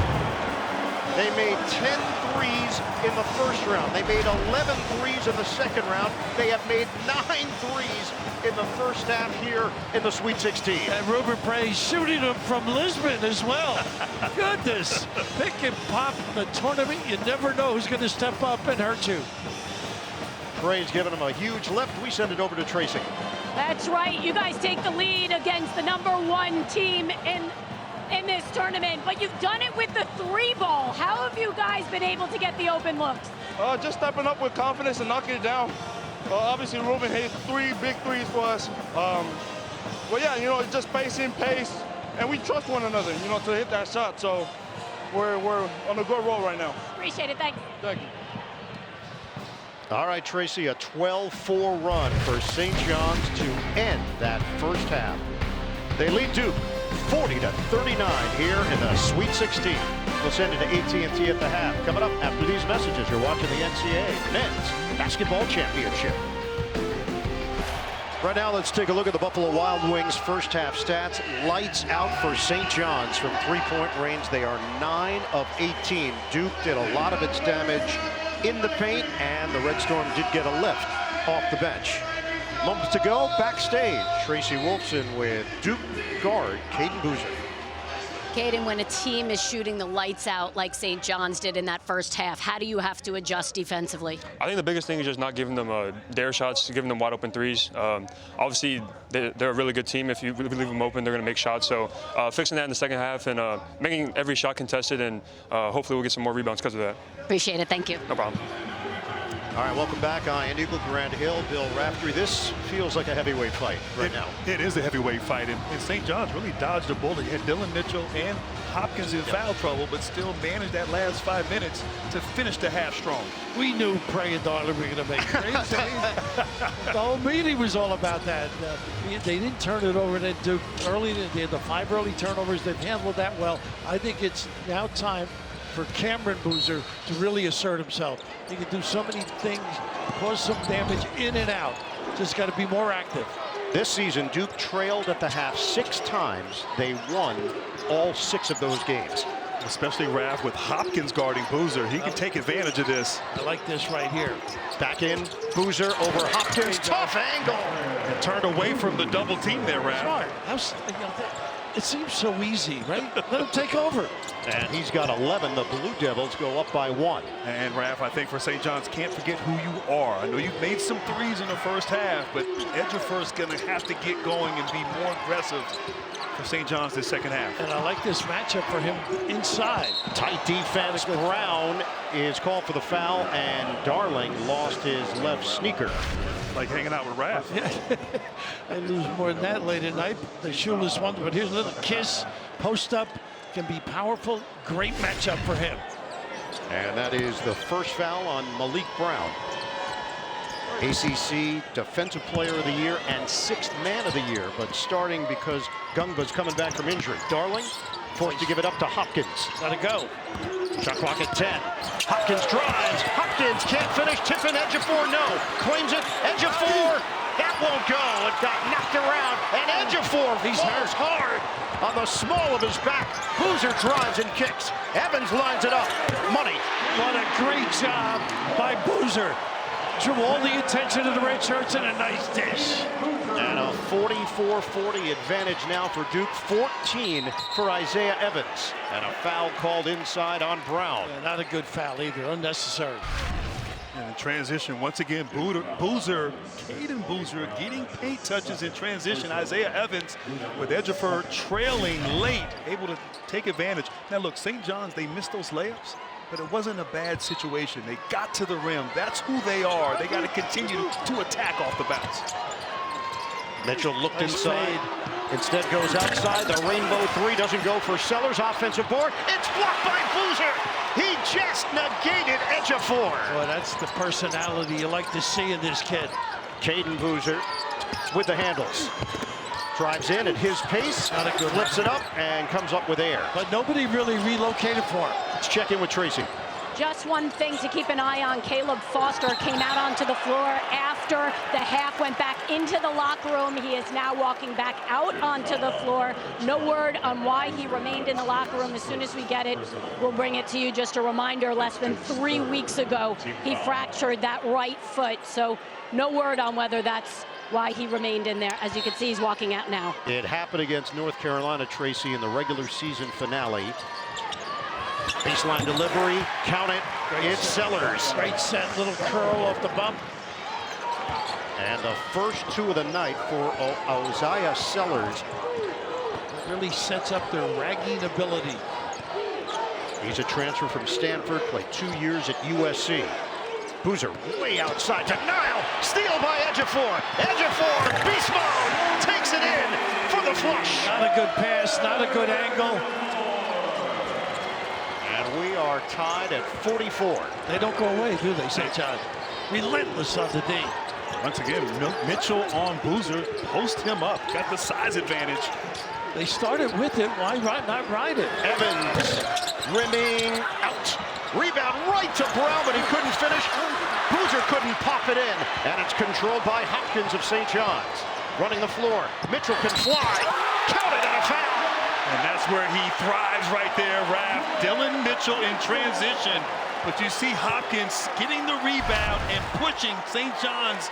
They made 10 threes in the first round. They made 11 threes in the second round. They have made 9 threes in the first half here in the Sweet 16.
And Ruben Prey shooting them from Lisbon as well. Goodness, pick and pop in the tournament. You never know who's going to step up and hurt you.
Prey's giving him a huge lift. We send it over to Tracy.
That's right. You guys take the lead against the #1 team in this tournament, but you've done it with the 3-ball. How have you guys been able to get the open looks?
Just stepping up with confidence and knocking it down. Obviously, Ruben hit 3 big threes for us. But yeah, you know, it's just spacing, pace, and we trust one another, you know, to hit that shot. So we're on a good roll right now.
Appreciate it. Thanks.
Thank you.
All right, Tracy, a 12-4 run for St. John's to end that first half. They lead Duke 40-39 here in the Sweet 16. We'll send it to AT&T at the half. Coming up after these messages, you're watching the NCAA Men's Basketball Championship. Right now, let's take a look at the Buffalo Wild Wings first half stats. Lights out for St. John's from three-point range. They are 9 of 18. Duke did a lot of its damage in the paint, and the Red Storm did get a lift off the bench. Moments to go, backstage. Tracy Wolfson with Duke guard Caden Boozer.
Caden, when a team is shooting the lights out like St. John's did in that first half, how do you have to adjust defensively?
I think the biggest thing is just not giving them dare shots, giving them wide open threes. Obviously, they're a really good team. If you leave them open, they're going to make shots. So fixing that in the second half and making every shot contested, and hopefully we'll get some more rebounds because of that.
Appreciate it. Thank you.
No problem.
All right, welcome back. Andy Eagle, Grant Hill, Bill Raftery. This feels like a heavyweight fight right now.
It is a heavyweight fight, and St. John's really dodged a bullet. He had Dylan Mitchell and Hopkins in foul trouble, but still managed that last 5 minutes to finish the half strong.
We knew Prey and Darling were going to make great saves. The whole meeting was all about that. They didn't turn it over to Duke early. They had the 5 early turnovers. They've handled that well. I think it's now time for Cameron Boozer to really assert himself. He can do so many things, cause some damage in and out. Just got to be more active.
This season, Duke trailed at the half 6 times. They won all 6 of those games.
Especially Raph with Hopkins guarding Boozer. He can take advantage of this.
I like this right here.
Back in, Boozer over Hopkins. Tough angle.
And turned away from the double team there, Raph.
It seems so easy, right? Let him take over.
And he's got 11. The Blue Devils go up by 1.
And Raph, I think for St. John's, can't forget who you are. I know you've made some threes in the first half, but Ejiofor's going to have to get going and be more aggressive for St. John's this second half.
And I like this matchup for him inside.
Tight defense. Brown is called for the foul, and Darling lost his left sneaker.
Like hanging out with Raph.
They lose more than that late at night. The shoeless one, but here's a little kiss. Post up can be powerful. Great matchup for him.
And that is the first foul on Malik Brown. ACC Defensive Player of the Year and 6th Man of the Year, but starting because Gungba's coming back from injury. Darling forced to give it up to Hopkins.
Gotta go.
Shot clock at 10. Hopkins drives. Hopkins can't finish. Tippin. Ejiofor, no. Claims it. Ejiofor. That won't go. It got knocked around. And Ejiofor falls hard on the small of his back. Boozer drives and kicks. Evans lines it up. Money.
What a great job by Boozer. Drew all the attention to the red shirts and a nice dish.
And a 44-40 advantage now for Duke. 14 for Isaiah Evans. And a foul called inside on Brown.
Yeah, not a good foul either. Unnecessary.
And in transition, once again, Boozer, Caden Boozer getting paint touches in transition. Isaiah Evans with Ejiofor trailing late, able to take advantage. Now look, St. John's, they missed those layups, but it wasn't a bad situation. They got to the rim. That's who they are. They got to continue to attack off the bounce.
Mitchell looked inside. Instead goes outside. The rainbow 3 doesn't go for Sellers. Offensive board. It's blocked by Boozer. He just negated Ejiofor.
Boy, that's the personality you like to see in this kid.
Caden Boozer with the handles. Drives in at his pace.
Not a good
flips it up and comes up with air.
But nobody really relocated for him.
Let's check in with Tracy.
Just one thing to keep an eye on. Caleb Foster came out onto the floor after the half, went back into the locker room. He is now walking back out onto the floor. No word on why he remained in the locker room. As soon as we get it, we'll bring it to you. Just a reminder, less than 3 weeks ago, he fractured that right foot. So no word on whether that's why he remained in there. As you can see, he's walking out now.
It happened against North Carolina, Tracy, in the regular season finale. Baseline delivery, count it, it's Sellers.
Great set, little curl off the bump.
And the first 2 of the night for Isaiah Sellers.
Really sets up their ragging ability.
He's a transfer from Stanford, played 2 years at USC. Boozer way outside, denial, steal by Ejiofor. Ejiofor, beast mode, takes it in for the flush.
Not a good pass, not a good angle.
And we are tied at 44.
They don't go away, do they, St. John? Relentless on the D.
Once again, Mitchell on Boozer, post him up, got the size advantage.
They started with it, why not ride it?
Evans rimming out. Rebound right to Brown, but he couldn't finish. Boozer couldn't pop it in, and it's controlled by Hopkins of St. John's. Running the floor, Mitchell can fly. Counted and a foul.
And that's where he thrives right there, Raph. Dylan Mitchell in transition. But you see Hopkins getting the rebound and pushing St. John's,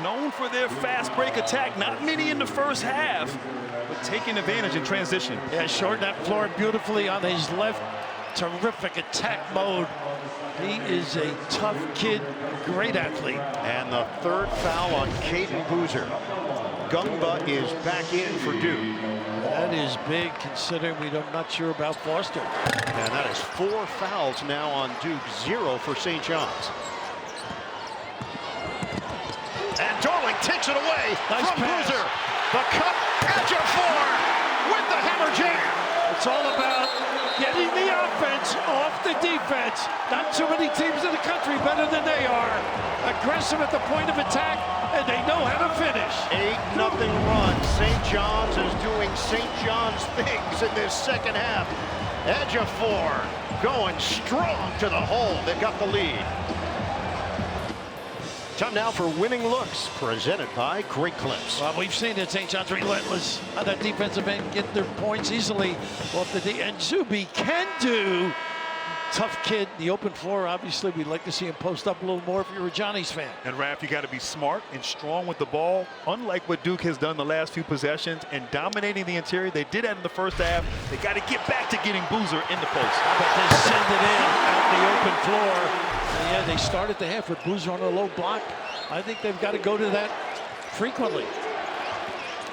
known for their fast break attack. Not many in the first half, but taking advantage in transition.
Yeah, shortened that floor beautifully on his left. Terrific attack mode. He is a tough kid, great athlete.
And the 3rd foul on Caden Boozer. Gumba is back in for Duke.
That is big, considering I'm not sure about Foster.
And that is 4 fouls now on Duke, 0 for St. John's. And Darling takes it away
Nice
from
pass.
Boozer. The cut, Ejiofor with the hammer jam.
It's all about getting the offense off the defense. Not too many teams in the country better than they are. Aggressive at the point of attack, and they know how to finish.
8-0 run. St. John's is doing St. John's things in this second half. Ejiofor going strong to the hole. They got the lead. Time now for Winning Looks, presented by Great Clips.
Well, we've seen it. St. John's relentless on that defensive end, get their points easily off the D. And Zuby can do. Tough kid, the open floor. Obviously, we'd like to see him post up a little more if you're a Johnny's fan.
And Raph, you got to be smart and strong with the ball. Unlike what Duke has done the last few possessions and dominating the interior, they did that in the first half. They got to get back to getting Boozer in the post.
How about they send it in out the open floor? And yeah, they started the half with Boozer on a low block. I think they've got to go to that frequently.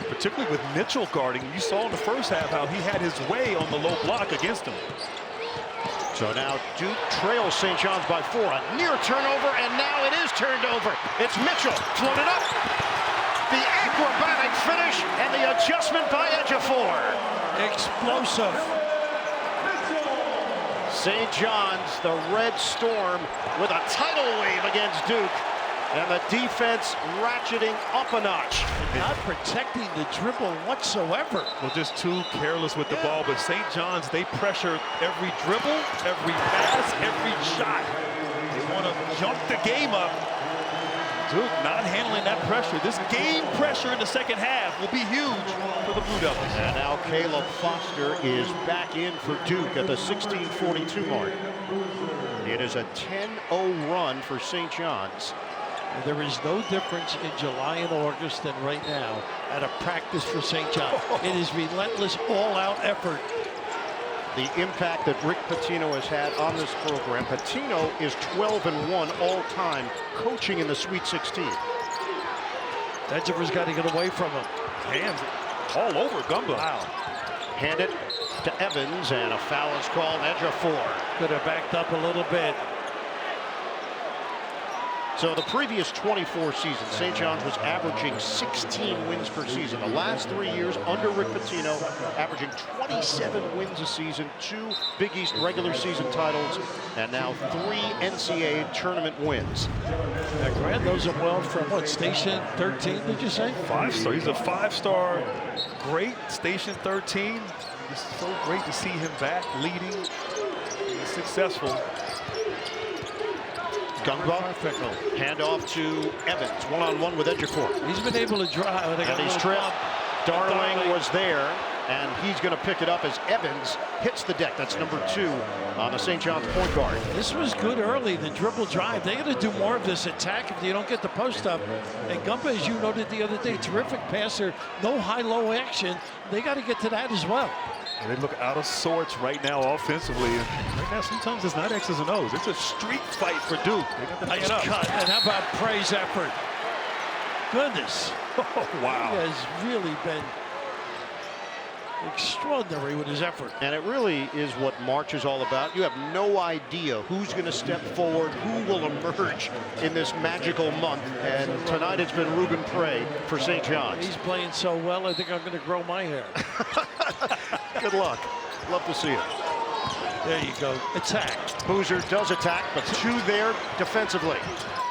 Particularly with Mitchell guarding. You saw in the first half how he had his way on the low block against him.
So now Duke trails St. John's by 4. A near turnover, and now it is turned over. It's Mitchell floated up. The acrobatic finish and the adjustment by Ejiofor.
Explosive.
St. John's, the Red Storm, with a tidal wave against Duke. And the defense ratcheting up a notch.
Not protecting the dribble whatsoever.
Well, just too careless with the ball, but St. John's, they pressure every dribble, every pass, every shot. They want to jump the game up. Duke not handling that pressure. This game pressure in the second half will be huge for the Blue Devils.
And now Caleb Foster is back in for Duke at the 16:42 mark. It is a 10-0 run for St. John's.
There is no difference in July and August than right now at a practice for St. John. It is relentless, all-out effort.
The impact that Rick Pitino has had on this program. Pitino is 12-1 all-time, coaching in the Sweet 16.
Ejiofor's got to get away from him.
Hands all over Gumba.
Wow. Hand it to Evans, and a foul is called. Ejiofor.
Could have backed up a little bit.
So the previous 24 seasons, St. John's was averaging 16 wins per season. The last 3 years under Rick Pitino, averaging 27 wins a season, 2 Big East regular season titles, and now 3 NCAA tournament wins.
Now, Grant knows him well from what, Station 13, did you say?
5-star. He's a 5-star, great Station 13. It's so great to see him back leading. He's successful.
Gungba, handoff to Evans, one-on-one with Ejiofor.
He's been able to drive.
And he's trapped. Darling was there, and he's going to pick it up as Evans hits the deck. That's number 2 on the St. John's point guard.
This was good early, the dribble drive. They got to do more of this attack if they don't get the post up. And Gumba, as you noted the other day, terrific passer, no high-low action. They got to get to that as well.
And they look out of sorts right now offensively. And right now, sometimes it's not X's and O's. It's a street fight for Duke. They got the
Nice cut. And how about Prey's effort? Goodness.
Oh, wow.
He has really been extraordinary with his effort.
And it really is what March is all about. You have no idea who's going to step forward, who will emerge in this magical month. And tonight it's been Ruben Prey for St. John's.
He's playing so well, I think I'm going to grow my hair.
Good luck. Love to see it.
There you go. Attack.
Boozer does attack, but 2 there defensively.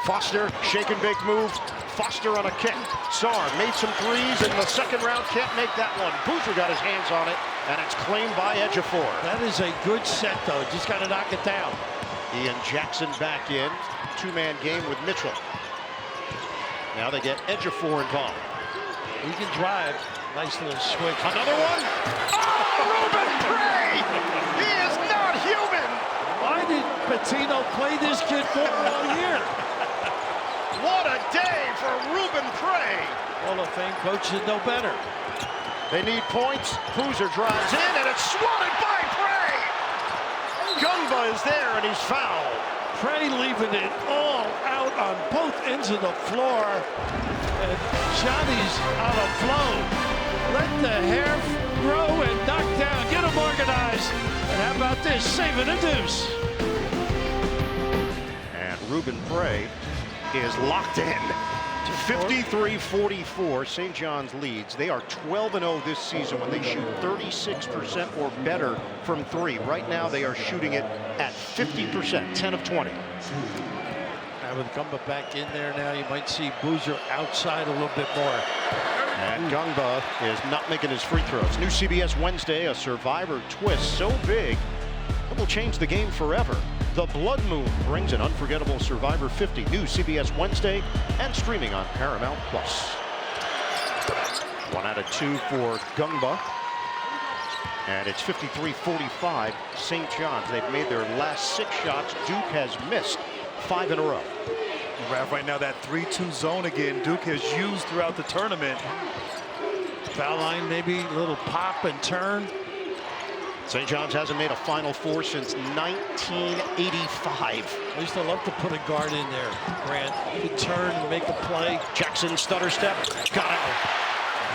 Foster, shake and bake move. Foster on a kick. Sarr made some threes in the second round. Can't make that one. Boozer got his hands on it, and it's claimed by Ejiofor.
That is a good set, though. Just got to knock it down.
Ian Jackson back in. 2-man game with Mitchell. Now they get Ejiofor involved.
He can drive. Nice little switch.
Another one. Oh, Ruben Prey! He is not human!
Why did Patino play this kid for all year?
What a day for Ruben Prey!
Hall of Fame coach should know better.
They need points. Boozer drives in, and it's swatted by Prey! Gumba is there, and he's fouled.
Prey leaving it all out on both ends of the floor. And Johnny's out of flow. Let the hair grow and knock down. Get him organized. And how about this? Saving a deuce.
And Ruben Prey is locked in. 53-44, St. John's leads. They are 12-0 this season when they shoot 36% or better from 3. Right now they are shooting it at 50%, 10 of 20.
Now with Gumba back in there now, you might see Boozer outside a little bit more.
And Gungba is not making his free throws. New CBS Wednesday, a Survivor twist so big it will change the game forever. The Blood Moon brings an unforgettable Survivor 50. New CBS Wednesday and streaming on Paramount+. 1 out of 2 for Gungba. And it's 53-45 St. John's. They've made their last 6 shots. Duke has missed 5 in a row.
Right now, that 3-2 zone again, Duke has used throughout the tournament.
Foul line, maybe a little pop and turn.
St. John's hasn't made a Final Four since 1985.
I used to love to put a guard in there, Grant. You could turn and make a play.
Jackson stutter step, got it.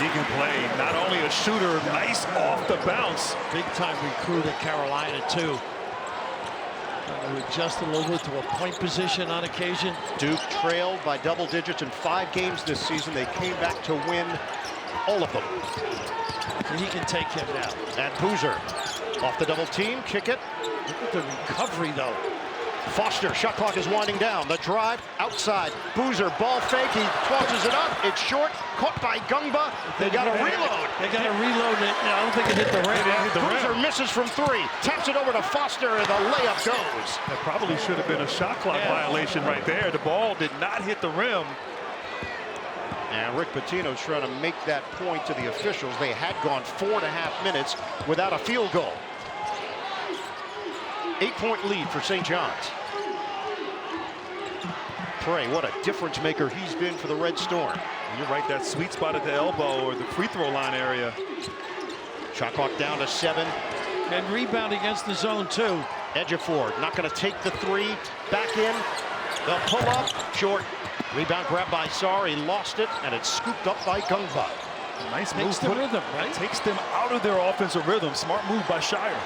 He can play, not only a shooter, nice off the bounce.
Big time recruit at Carolina, too. Trying to adjust a little bit to a point position on occasion.
Duke trailed by double digits in 5 games this season. They came back to win all of them.
He can take him now.
And Boozer off the double team, kick it.
Look at the recovery, though.
Foster, shot clock is winding down. The drive, outside. Boozer, ball fake, he tosses it up. It's short, caught by Gungba. They got to reload.
They got to reload it. I don't think it hit the rim.
Boozer misses from 3, taps it over to Foster, and the layup goes.
That probably should have been a shot clock violation right there. The ball did not hit the rim.
And Rick Pitino's trying to make that point to the officials. They had gone 4.5 minutes without a field goal. 8-point lead for St. John's. Prey, what a difference maker he's been for the Red Storm.
You're right, that sweet spot at the elbow or the free throw line area.
Shot clock down to 7.
And rebound against the zone, too.
Ejiofor not going to take the 3. Back in. They'll pull up. Short. Rebound grabbed by Sarr. He lost it, and it's scooped up by Gungba.
Nice
Takes
move.
the rhythm, right?
Takes them out of their offensive rhythm. Smart move by Shire.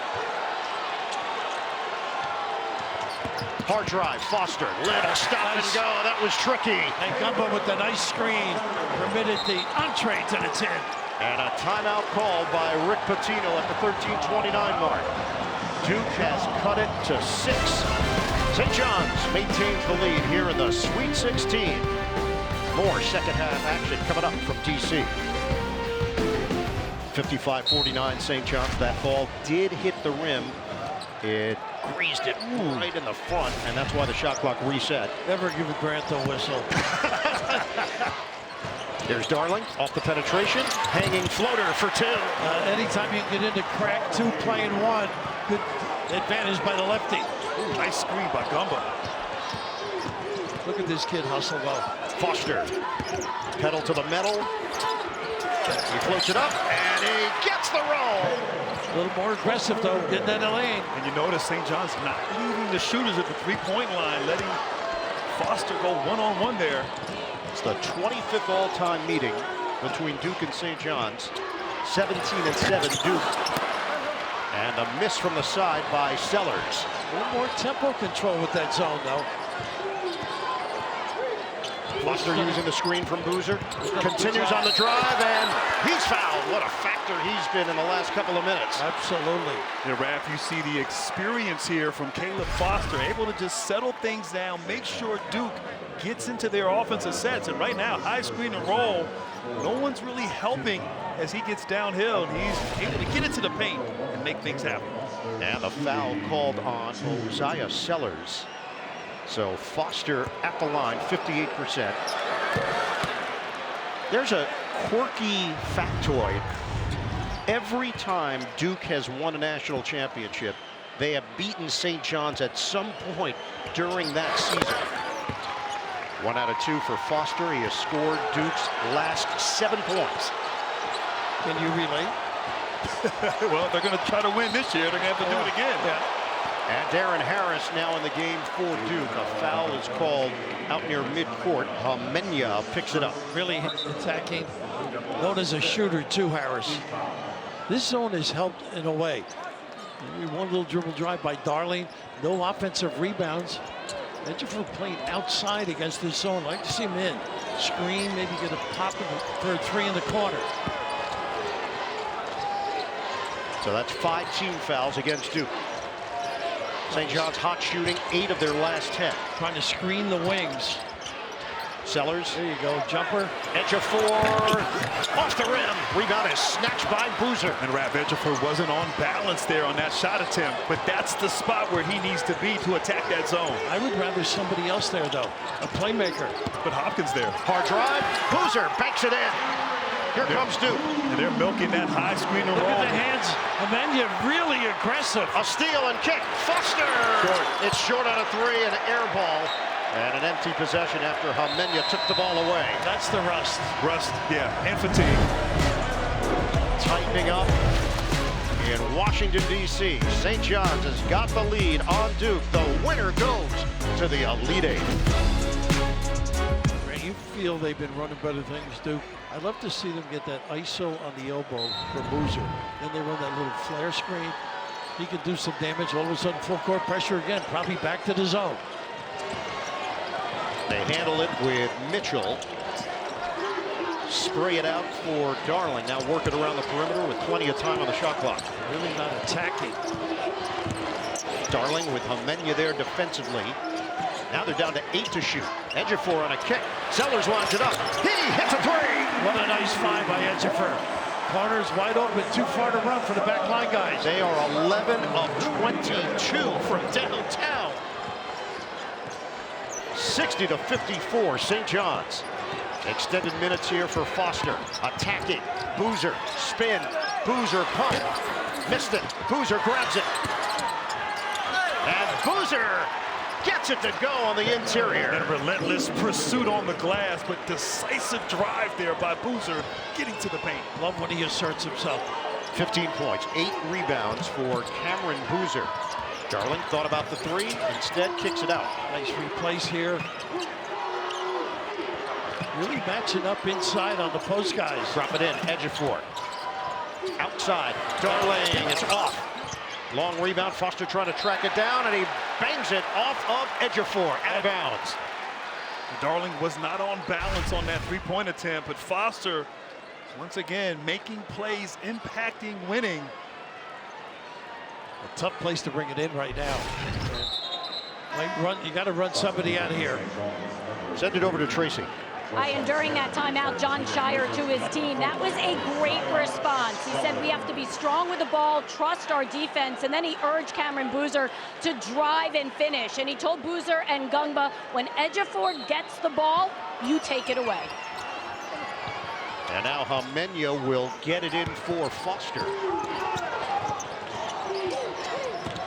Hard drive. Foster. Little stop and go. That was tricky.
And Gumba with the nice screen permitted the entree to the 10.
And a timeout called by Rick Pitino at the 13:29 mark. Duke has cut it to 6. St. John's maintains the lead here in the Sweet 16. More second half action coming up from DC. 55-49 St. John's. That ball did hit the rim. It grazed it right in the front, and that's why the shot clock reset.
Never give a Grant the whistle.
There's Darling off the penetration, hanging floater for two.
Anytime you can get into crack 2 playing 1, good advantage by the lefty.
Ooh, nice screen by Gumbo.
Look at this kid hustle though.
Foster, pedal to the metal. He floats it up, and he gets the roll.
A little more aggressive though, getting in the lane.
And you notice St. John's not leaving the shooters at the three-point line, letting Foster go one-on-one there.
It's the 25th all-time meeting between Duke and St. John's. 17-7 Duke. And a miss from the side by Sellers.
A little more tempo control with that zone though.
Foster using the screen from Boozer. Continues on the drive, and he's fouled. What a factor he's been in the last couple of minutes.
Absolutely.
Yeah, Raph, you see the experience here from Caleb Foster, able to just settle things down, make sure Duke gets into their offensive sets. And right now, high screen and roll, no one's really helping as he gets downhill. He's able to get into the paint and make things happen.
And a foul called on Uzziah Sellers. So Foster at the line, 58%. There's a quirky factoid. Every time Duke has won a national championship, they have beaten St. John's at some point during that season. 1 out of 2 for Foster. He has scored Duke's last 7 points.
Can you relate?
Well, they're going to try to win this year. They're going to have to do it again.
Yeah.
And Darren Harris now in the game for Duke. A foul is called out near midcourt. Hamenya picks it up.
Really attacking. Known as a shooter too, Harris. This zone has helped in a way. Maybe one little dribble drive by Darling. No offensive rebounds. Ejiofor playing outside against this zone. I'd like to see him in. Screen, maybe get a pop for a 3 in the corner.
So that's 5 team fouls against Duke. St. John's hot shooting, 8 of their last 10.
Trying to screen the wings.
Sellers.
There you go, jumper.
Ejiofor off the rim. Rebound is snatched by Boozer.
And Raph, Ejiofor wasn't on balance there on that shot attempt, but that's the spot where he needs to be to attack that zone.
I would rather somebody else there though, a playmaker.
But Hopkins there.
Hard drive. Boozer banks it in. Here comes Duke.
And they're milking that high screen and
Look
roll.
at the hands. Amenya really aggressive.
A steal and kick. Foster.
Short.
It's short on a 3, an air ball. And an empty possession after Hamenya took the ball away.
That's the rust.
Rust, yeah, and fatigue.
Tightening up in Washington, D.C. St. John's has got the lead on Duke. The winner goes to the Elite Eight.
You feel they've been running better things, Duke. I'd love to see them get that ISO on the elbow for Boozer. Then they run that little flare screen. He can do some damage. All of a sudden, full court pressure again. Probably back to the zone.
They handle it with Mitchell. Spray it out for Darling. Now working around the perimeter with plenty of time on the shot clock.
Really not attacking.
Darling with Hamenya there defensively. Now they're down to 8 to shoot. Ejiofor on a kick. Sellers lines it up. He hits a 3.
What a nice find by Ejiofor. Corners wide open, too far to run for the back line guys.
They are 11 of 22 from downtown. 60-54, St. John's. Extended minutes here for Foster. Attacking. Boozer. Spin. Boozer pump. Missed it. Boozer grabs it. And Boozer gets it to go on the interior.
And relentless pursuit on the glass, but decisive drive there by Boozer getting to the paint.
Love when he asserts himself.
15 points, 8 rebounds for Cameron Boozer. Darling thought about the 3, instead kicks it out.
Nice replace here. Really matching up inside on the post guys.
Drop it in, Ejiofor. Outside, Darling, it's off. Long rebound, Foster trying to track it down, and he bangs it off of Ejiofor, out of bounds.
Darling was not on balance on that three-point attempt, but Foster, once again, making plays, impacting, winning.
A tough place to bring it in right now. You got to run somebody out of here.
Send it over to Tracy.
And during that timeout, John Shire to his team, that was a great response. He said we have to be strong with the ball, trust our defense, and then he urged Cameron Boozer to drive and finish. And he told Boozer and Gungba, when Ejiofor gets the ball, you take it away.
And now Hamenya will get it in for Foster.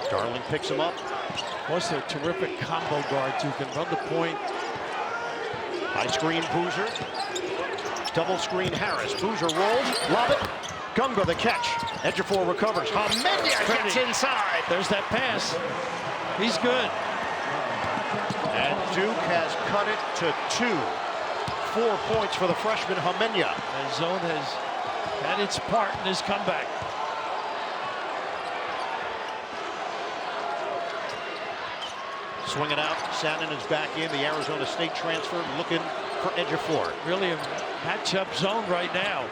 Darling picks him up.
Plus, they're terrific combo guards who can run the point.
High screen Boozer. Double screen Harris. Boozer rolls. Lob it. Gungba the catch. Ejiofor recovers. Hamenya gets inside.
There's that pass. He's good.
And Duke has cut it to 2. 4 points for the freshman Hamenya.
The zone has had its part in his comeback.
Swing it out. Shannon is back in. The Arizona State transfer looking for Ejiofor.
Really a matchup zone right now.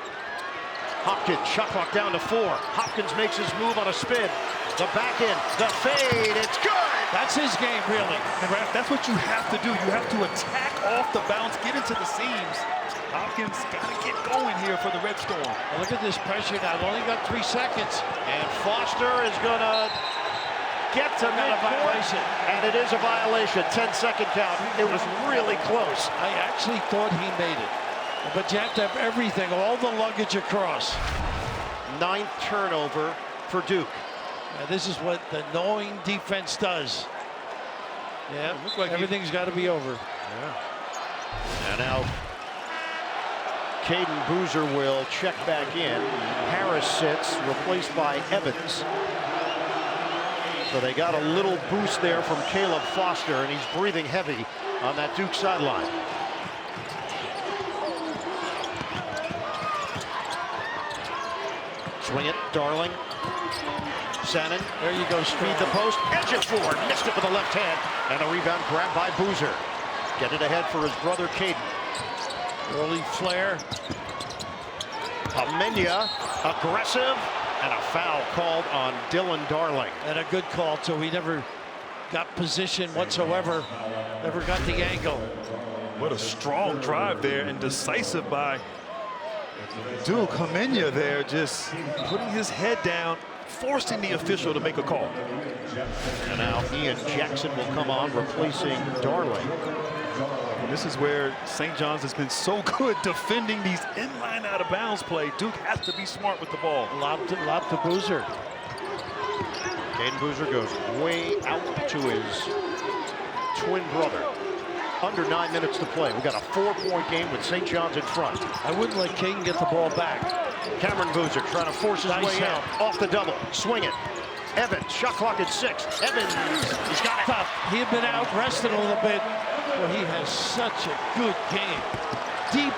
Hopkins, shot clock down to 4. Hopkins makes his move on a spin. The back end, the fade, it's good!
That's his game, really.
And Raph, that's what you have to do. You have to attack off the bounce, get into the seams. Hopkins got to get going here for the Red Storm.
Well, look at this pressure now. Only got 3 seconds.
And Foster is going to get to midcourt, and it is a violation. 10-second count. It was really close.
I actually thought he made it. But you have to have everything, all the luggage across.
9th turnover for Duke.
Now, this is what the knowing defense does. Yeah, like everything's got to be over.
Yeah. And now Caden Boozer will check back in. Harris sits, replaced by Evans. So they got a little boost there from Caleb Foster, and he's breathing heavy on that Duke sideline. Swing it, Darling. Shannon.
There you go,
Feed the post. Ejiofor missed it with the left hand. And a rebound grabbed by Boozer. Get it ahead for his brother Caden.
Early flare.
Hamenya, aggressive, and a foul called on Dylan Darling.
And a good call, too. He never got position whatsoever. Never got the angle.
What a strong drive there, and decisive by Duke. Hamenya there, just putting his head down, forcing the official to make a call.
And now Ian Jackson will come on, replacing Darling.
And this is where St. John's has been so good defending these inline out of bounds play. Duke has to be smart with the ball.
Lob to Boozer.
Caden Boozer goes way out to his twin brother. Under 9 minutes to play. We got a 4-point game with St. John's in front.
I wouldn't let Caden get the ball back.
Cameron Boozer trying to force his way out. Off the double. Swing it. Evans, shot clock at 6. Evans, he's got it.
Tough. He had been out, rested a little bit. Well, he has such a good game. Deep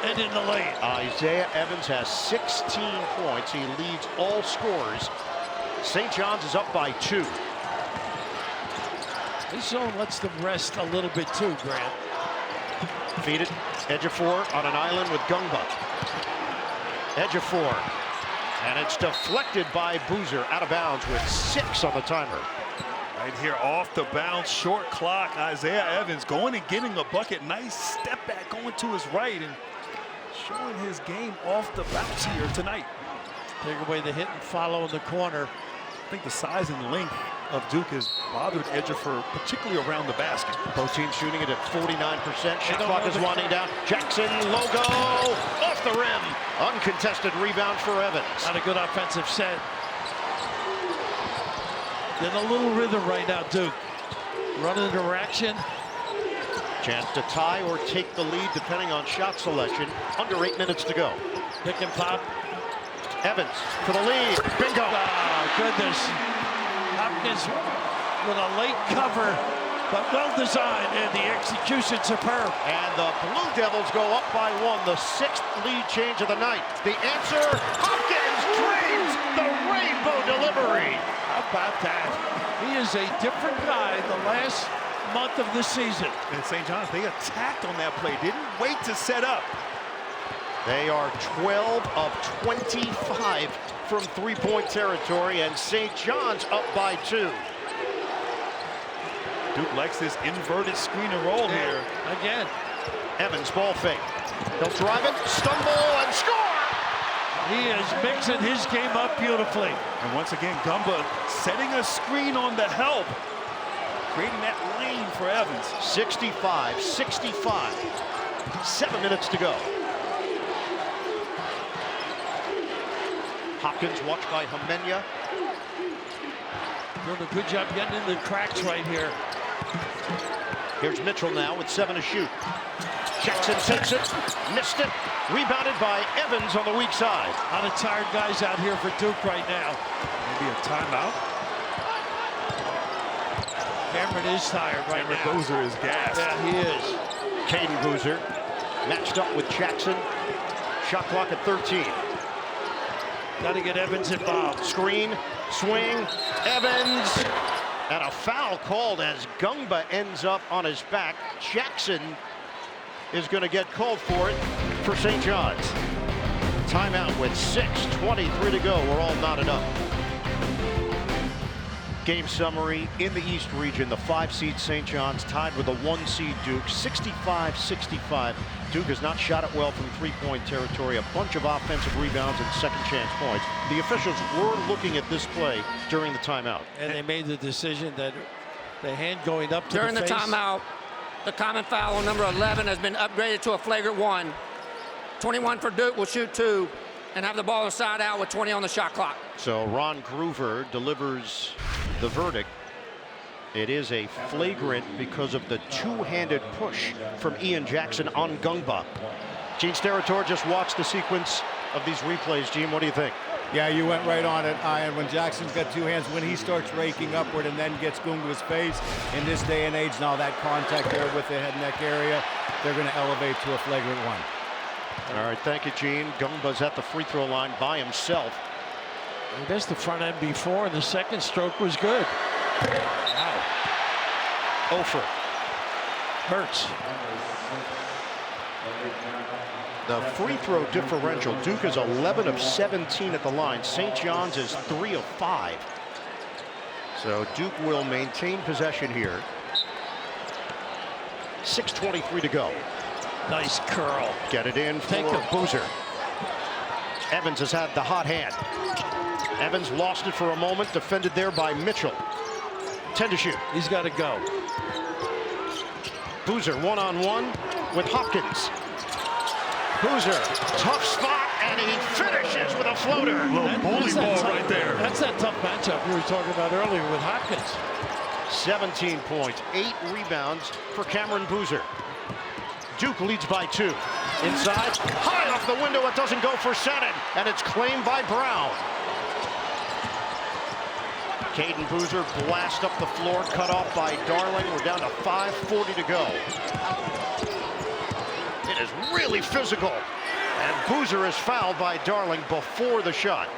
and in the lane.
Isaiah Evans has 16 points. He leads all scorers. St. John's is up by 2.
This zone lets them rest a little bit too, Grant.
Feed it. Ejiofor on an island with Gungba. Ejiofor. And it's deflected by Boozer, out of bounds with 6 on the timer.
Right here off the bounce, short clock. Isaiah Evans going and getting a bucket. Nice step back going to his right and showing his game off the bounce here tonight.
Take away the hit and follow in the corner.
I think the size and length of Duke has bothered Ejiofor, particularly around the basket.
Both teams shooting it at 49%. Shot clock is winding down. Jackson, logo, off the rim. Uncontested rebound for Evans.
Not a good offensive set. In a little rhythm right now, Duke. Running direction.
Chance to tie or take the lead depending on shot selection. Under 8 minutes to go.
Pick and pop.
Evans for the lead. Bingo.
Oh, goodness. Hopkins with a late cover, but well designed, and the execution superb.
And the Blue Devils go up by 1, the 6th lead change of the night. The answer, Hopkins dreams the rainbow delivery.
How about that? He is a different guy the last month of the season.
And St. John's, they attacked on that play, didn't wait to set up.
They are 12 of 25 from 3-point territory, and St. John's up by 2.
Duke likes this inverted screen and roll here.
Again,
Evans ball fake. He'll drive it, stumble, and score!
He is mixing his game up beautifully.
And once again, Gumba setting a screen on the help, creating that lane for Evans.
65-65. 7 minutes to go. Hopkins watched by Homenya.
Doing a good job getting in the cracks right here.
Here's Mitchell now with 7 to shoot. Jackson takes it, missed it, rebounded by Evans on the weak side.
A lot of tired guys out here for Duke right now.
Maybe a timeout.
Cameron is tired right now.
Cameron Boozer is gassed.
Yeah, he is.
Caden Boozer matched up with Jackson. Shot clock at 13.
Got to get Evans involved.
Screen, swing, Evans. And a foul called as Gumba ends up on his back. Jackson is going to get called for it for St. John's. Timeout with 6:23 to go. We're all knotted up. Game summary in the East region. The 5-seed St. John's tied with the 1-seed Duke. 65-65. Duke has not shot it well from three-point territory. A bunch of offensive rebounds and second chance points. The officials were looking at this play during the timeout.
And they made the decision that the hand going up to
during
the
the
face.
timeout, the common foul on number 11 has been upgraded to a flagrant 1. 21 for Duke will shoot 2 and have the ball inside out with 20 on the shot clock.
So Ron Groover delivers the verdict. It is a flagrant because of the two-handed push from Ian Jackson on Gumba. Gene Steratore just watched the sequence of these replays. Gene, what do you think?
Yeah, you went right on it, Ian. When Jackson's got 2 hands, when he starts raking upward and then gets Gunga's face, in this day and age, now that contact there with the head neck area, they're going to elevate to a flagrant 1.
All right, thank you, Gene. Gumba's at the free throw line by himself.
He missed the front end before, and the second stroke was good. Wow.
Ofer.
Hurts.
The free throw differential. Duke is 11 of 17 at the line. St. John's is 3 of 5. So Duke will maintain possession here. 6:23 to go.
Nice curl.
Get it in
Take
for
him.
Boozer. Evans has had the hot hand. Evans lost it for a moment, defended there by Mitchell. 10 to shoot.
He's got to go.
Boozer one-on-one with Hopkins. Boozer, tough spot, and he finishes with a floater.
Bully ball right there.
That's that tough matchup we were talking about earlier with Hopkins.
17 points, 8 rebounds for Cameron Boozer. Duke leads by 2. Inside, high off the window, it doesn't go for Shannon, and it's claimed by Brown. Caden Boozer blast up the floor, cut off by Darling. We're down to 5:40 to go. It is really physical, and Boozer is fouled by Darling before the shot.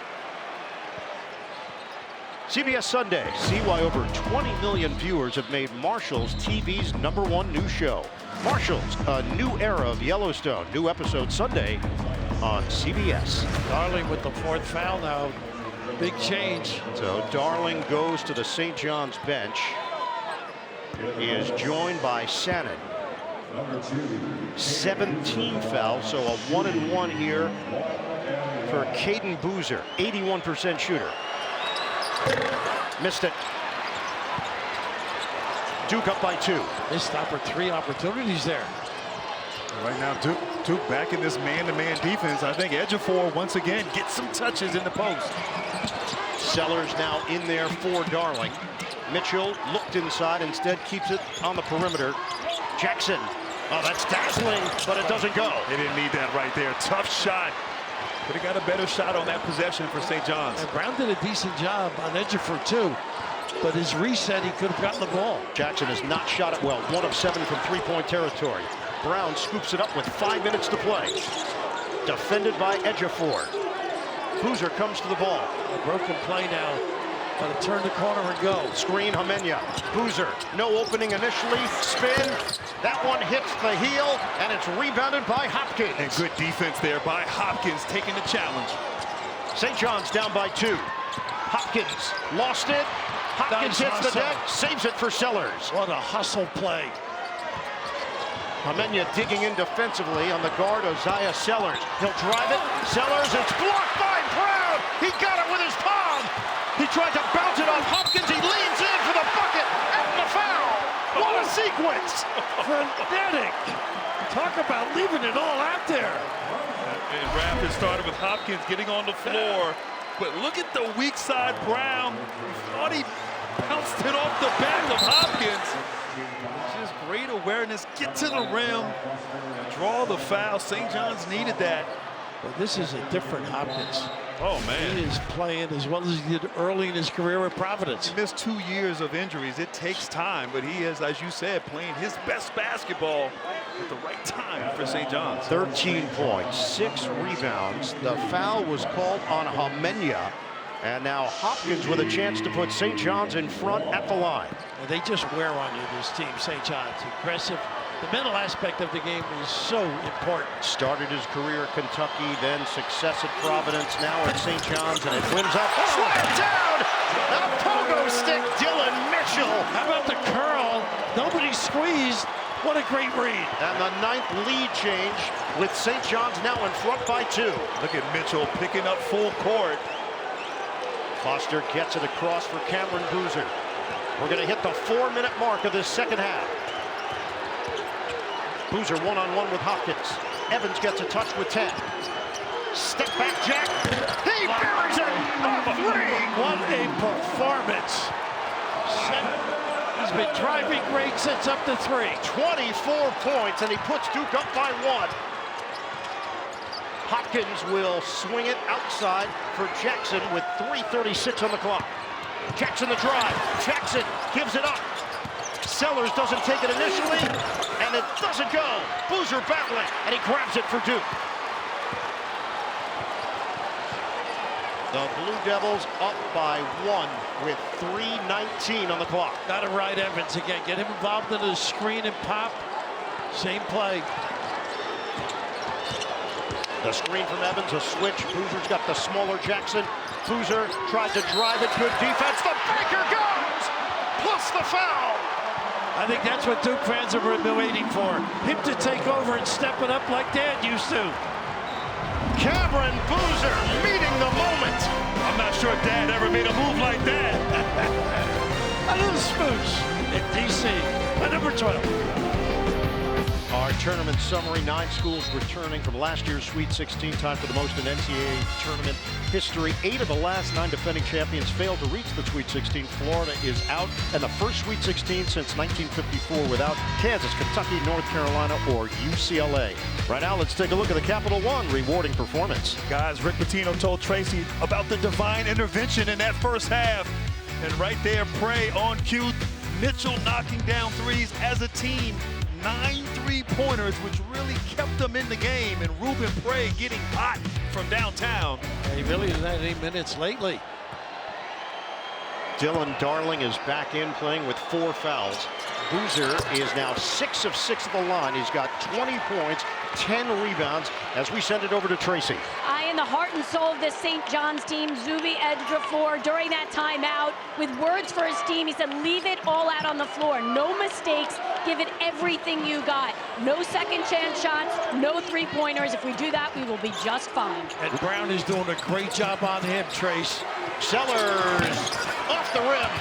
CBS Sunday. See why over 20 million viewers have made Marshall's TV's #1 news show. Marshall's, a new era of Yellowstone. New episode Sunday on CBS.
Darling with the 4th foul now. Big change.
So Darling goes to the St. John's bench. He is joined by Shannon. 17 fouls, so a 1-and-1 here for Caden Boozer, 81% shooter. Missed it. Duke up by 2.
They stop for 3 opportunities there.
Right now, Duke back in this man-to-man defense. I think Ejiofor once again gets some touches in the post.
Sellers now in there for Darling. Mitchell looked inside, instead keeps it on the perimeter. Jackson, oh, that's dazzling, but it doesn't go.
They didn't need that right there. Tough shot. Could have got a better shot on that possession for St. John's.
And Brown did a decent job on Ejiofor too, but his reset, he could have gotten the ball.
Jackson has not shot it well. 1 of 7 from three-point territory. Brown scoops it up with 5 minutes to play. Defended by Ejiofor. Boozer comes to the ball.
A broken play now. Got to turn the corner and go.
Screen Homenya. Boozer, no opening initially. Spin. That one hits the heel, and it's rebounded by Hopkins.
And good defense there by Hopkins, taking the challenge.
St. John's down by 2. Hopkins lost it. Hopkins
Nice
hits the
hustle.
deck, saves it for Sellers.
What a hustle play.
Hamenya digging in defensively on the guard, Isaiah Sellers. He'll drive it. Sellers, it's blocked by Brown. He got it with his palm. He tried to bounce it off Hopkins. He leans in for the bucket and the foul. What a sequence.
Frenetic. Talk about leaving it all out there.
And Rapid started with Hopkins getting on the floor. But look at the weak side Brown. Thought he bounced it off the back of Hopkins. Just great awareness, get to the rim, draw the foul. St. John's needed that.
But this is a different Hopkins.
Oh, man.
He is playing as well as he did early in his career at Providence.
He missed 2 years of injuries. It takes time, but he is, as you said, playing his best basketball at the right time for St. John's.
13 points, 6 rebounds. The foul was called on Hamenya. And now Hopkins with a chance to put St. John's in front at the line.
And they just wear on you, this team, St. John's. Aggressive. The mental aspect of the game is so important.
Started his career at Kentucky, then success at Providence, now at St. John's, and it wins up. Slam down! A pogo stick, Dylan Mitchell.
How about the curl? Nobody squeezed. What a great read.
And the 9th lead change with St. John's now in front by 2.
Look at Mitchell picking up full court.
Foster gets it across for Cameron Boozer. We're going to hit the 4-minute mark of this second half. Boozer one-on-one with Hopkins. Evans gets a touch with 10. Step back jack. He buries it. A three.
What a performance. He's been driving great, sets up the 3.
24 points, and he puts Duke up by 1. Hopkins will swing it outside for Jackson with 3:36 on the clock. Jackson the drive. Jackson gives it up. Sellers doesn't take it initially, and it doesn't go. Boozer battling, and he grabs it for Duke. The Blue Devils up by 1 with 3:19 on the clock.
Got to ride Evans again. Get him involved in the screen and pop. Same play.
The screen from Evans, a switch. Boozer's got the smaller Jackson. Boozer tried to drive it. Good defense. The banker goes! Plus the foul!
I think that's what Duke fans have been waiting for. Him to take over and step it up like Dad used to.
Cameron Boozer meeting the moment.
I'm not sure Dad ever made a move like that.
A little smooch in D.C. at number 12.
Our tournament summary, 9 schools returning from last year's Sweet 16, time for the most in NCAA tournament history. 8 of the last 9 defending champions failed to reach the Sweet 16. Florida is out, and the first Sweet 16 since 1954 without Kansas, Kentucky, North Carolina, or UCLA. Right now, let's take a look at the Capital One rewarding performance.
Guys, Rick Pitino told Tracy about the divine intervention in that first half. And right there, Prey on cue. Mitchell knocking down threes as a team. 9 3-pointers, which really kept them in the game. And Ruben Prey getting hot from downtown.
He really hasn't had any minutes lately.
Dylan Darling is back in playing with 4 fouls. Boozer is now 6 of 6 at the line. He's got 20 points, 10 rebounds as we send it over to Tracy.
In the heart and soul of this St. John's team, Zuby Ejiofor, during that timeout, with words for his team, he said, leave it all out on the floor. No mistakes. Give it everything you got. No second chance shots, no 3-pointers. If we do that, we will be just fine.
And Brown is doing a great job on him, Trace.
Sellers off the rim.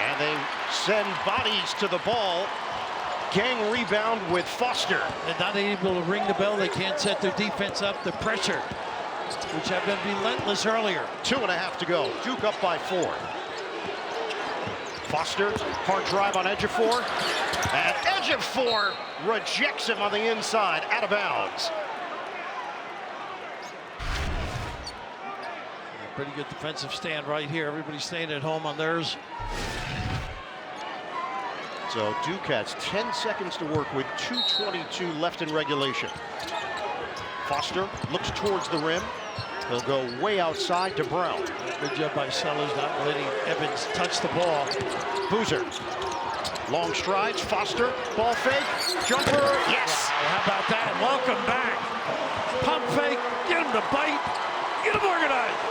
And they send bodies to the ball. Gang rebound with Foster.
And not able to ring the bell. They can't set their defense up. The pressure, which had been relentless earlier.
2.5 to go. Duke up by 4. Foster, hard drive on Ejiofor. And Ejiofor rejects him on the inside, out of bounds.
Pretty good defensive stand right here. Everybody's staying at home on theirs.
So Duke has 10 seconds to work with 2:22 left in regulation. Foster looks towards the rim. He'll go way outside to Brown.
Good job by Sellers not letting Evans touch the ball.
Boozer. Long strides. Foster. Ball fake. Jumper. Yes.
Wow, how about that? Welcome back. Pump fake. Get him to bite. Get him organized.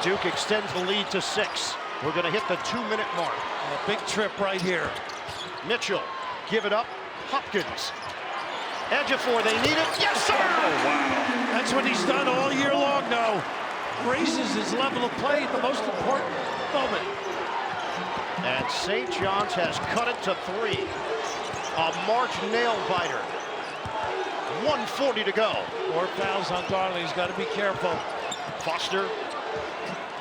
Duke extends the lead to 6. We're going to hit the 2-minute mark.
A big trip right here.
Mitchell, give it up. Hopkins. Ejiofor, they need it. Yes, sir!
Oh, wow. That's what he's done all year long now. Raises his level of play at the most important moment.
And St. John's has cut it to 3. A March nail-biter. 1:40 to go.
4 fouls on Darling. He's got to be careful.
Foster,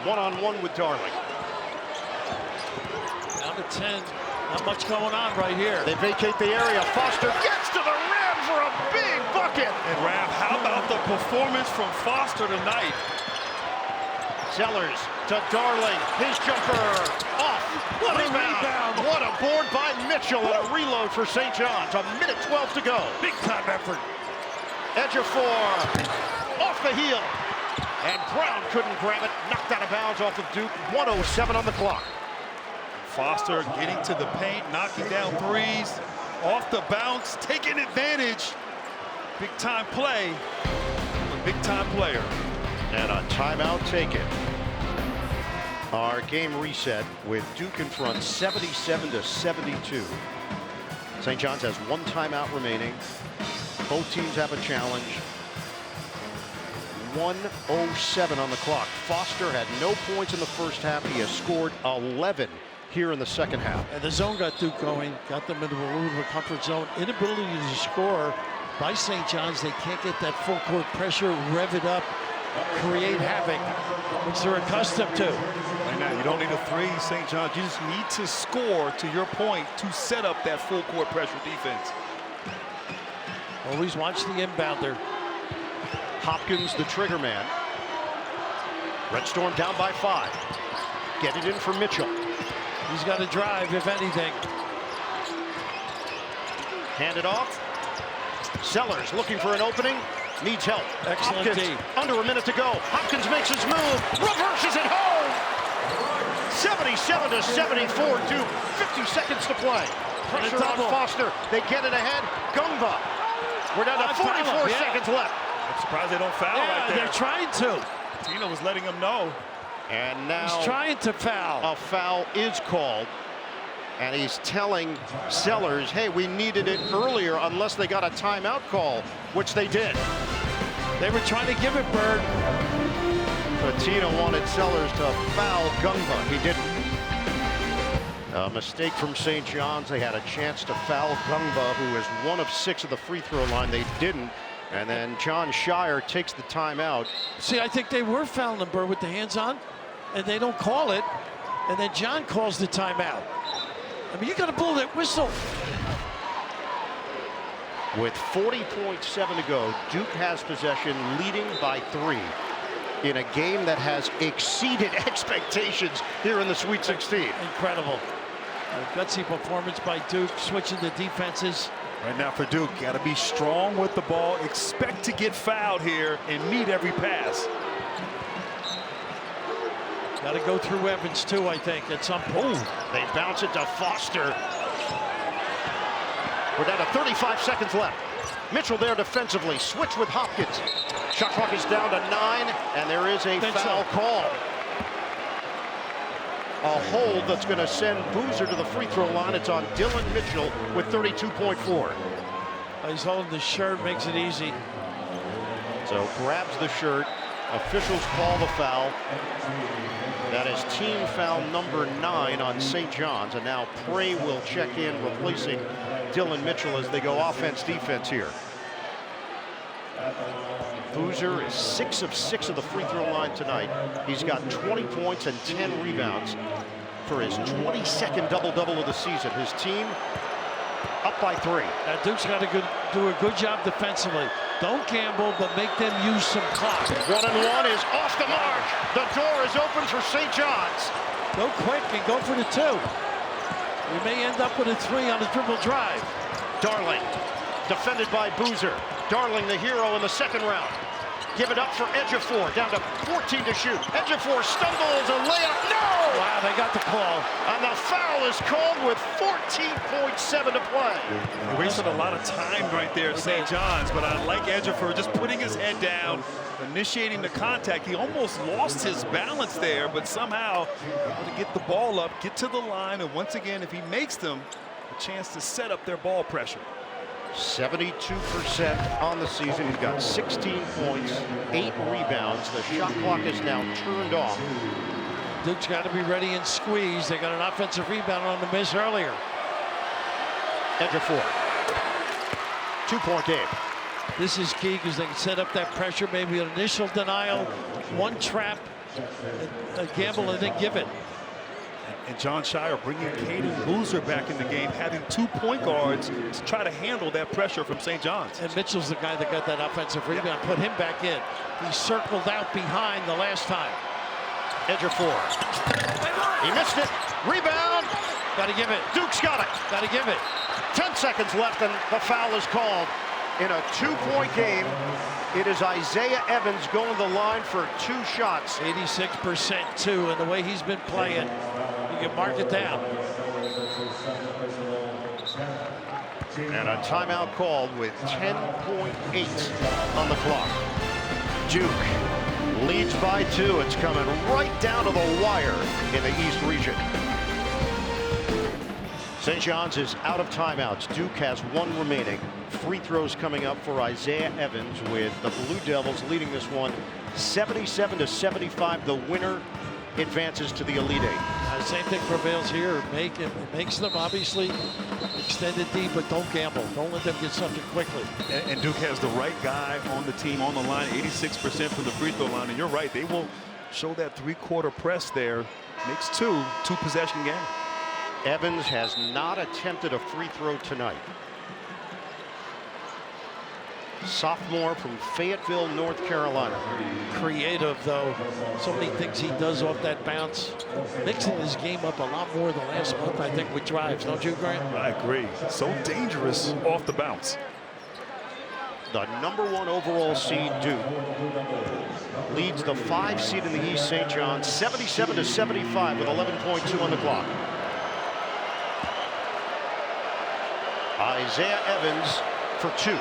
one-on-one with Darling.
Down to 10. Not much going on right here.
They vacate the area. Foster gets to the rim for a big bucket.
And Rav, how about the performance from Foster tonight?
Sellers to Darling. His jumper off.
What a rebound.
What a board by Mitchell and a reload for St. John's. 1:12 to go.
Big time effort.
Ejiofor off the heel. And Brown couldn't grab it. Knocked out of bounds off of Duke. 1:07 on the clock.
Foster getting to the paint, knocking down threes, off the bounce, taking advantage. Big time play, a big time player.
And a timeout taken. Our game reset with Duke in front, 77-72. St. John's has 1 timeout remaining. Both teams have a challenge. 1:07 on the clock. Foster had no points in the first half. He has scored 11 here in the second half.
And the zone got Duke going, got them into a little bit of a comfort zone. Inability to score by St. John's. They can't get that full court pressure, rev it up, create havoc, which they're accustomed to.
Right now, you don't need a 3, St. John's. You just need to score, to your point, to set up that full court pressure defense.
Always watch the inbounder.
Hopkins, the trigger man. Red Storm down by 5. Get it in for Mitchell.
He's got to drive, if anything.
Hand it off. Sellers looking for an opening. Needs help.
Excellent
Hopkins,
D.
under a minute to go. Hopkins makes his move. Reverses it home. 77-74 Duke. 50 seconds to play. Pressure on Foster. They get it ahead. Gumba. We're down to 44 seconds left.
I'm surprised they don't foul right there.
They're trying to.
Tina was letting him know.
And now
he's trying to foul.
A foul is called. And he's telling Sellers, hey, we needed it earlier unless they got a timeout call, which they did.
They were trying to give it, Bird.
Patina wanted Sellers to foul Gumba. He didn't. A mistake from St. John's. They had a chance to foul Gumba, who is 1 of 6 at the free throw line. They didn't. And then John Shire takes the timeout.
See, I think they were fouling them, Bird, with the hands on, and they don't call it. And then John calls the timeout. I mean, you got to blow that whistle.
With 40.7 to go, Duke has possession, leading by 3 in a game that has exceeded expectations here in the Sweet 16.
Incredible. A gutsy performance by Duke, switching the defenses.
Right now for Duke, got to be strong with the ball, expect to get fouled here, and meet every pass.
Got to go through Evans, too, I think, at some point.
They bounce it to Foster. We're down to 35 seconds left. Mitchell there defensively. Switch with Hopkins. Shot clock is down to 9, and there is a foul call. A hold that's going to send Boozer to the free throw line. It's on Dylan Mitchell with 32.4.
He's holding the shirt, makes it easy.
So grabs the shirt. Officials call the foul. That is team foul number 9 on St. John's. And now Prey will check in, replacing Dylan Mitchell as they go offense-defense here. Boozer is 6 of 6 of the free throw line tonight. He's got 20 points and 10 rebounds for his 22nd double-double of the season. His team up by 3.
Now Duke's got to do a good job defensively. Don't gamble, but make them use some clock.
1-and-1 is off the mark. The door is open for St. John's.
Go quick and go for the 2. We may end up with a 3 on a dribble drive.
Darling, defended by Boozer. Darling, the hero in the second round. Give it up for Ejiofor, down to 14 to shoot. Ejiofor stumbles, a layup, no!
Wow, they got the call.
And the foul is called with 14.7 to play.
They wasted a lot of time right there at St. John's, but I like Ejiofor just putting his head down, initiating the contact. He almost lost his balance there, but somehow able to get the ball up, get to the line, and once again, if he makes them, a chance to set up their ball pressure.
72% on the season. He's got 16 points, 8 rebounds. The shot clock is now turned off.
Duke's got to be ready and squeeze. They got an offensive rebound on the miss earlier.
Edge of 4. 2-point game.
This is key because they can set up that pressure, maybe an initial denial, one trap, a gamble, and then give it.
And John Shire bringing Caden Boozer back in the game, having 2 point guards to try to handle that pressure from St. John's.
And Mitchell's the guy that got that offensive rebound, put him back in. He circled out behind the last time.
Edge of 4. He missed it. Rebound.
Got to give it.
Duke's got it.
Got to give it.
10 seconds left and the foul is called. In a 2-point game, it is Isaiah Evans going to the line for 2 shots.
86% too, and the way he's been playing, you can mark it down.
And a timeout called with 10.8 on the clock. Duke leads by 2. It's coming right down to the wire in the East region. St. John's is out of timeouts. Duke has 1 remaining. Free throws coming up for Isaiah Evans, with the Blue Devils leading this one 77-75. The winner advances to the Elite Eight.
Same thing prevails here. It makes them obviously extend it deep, but don't gamble. Don't let them get something quickly.
And Duke has the right guy on the team on the line, 86% from the free throw line. And you're right, they will show that 3-quarter press there. Makes 2-possession game.
Evans has not attempted a free throw tonight. Sophomore from Fayetteville, North Carolina.
Creative, though. So many things he does off that bounce. Mixing his game up a lot more than last month, I think, with drives. Don't you, Grant?
I agree. So dangerous off the bounce.
The #1 overall seed, Duke, leads the 5 seed in the East, St. John's, 77-75 with 11.2 on the clock. Isaiah Evans for 2.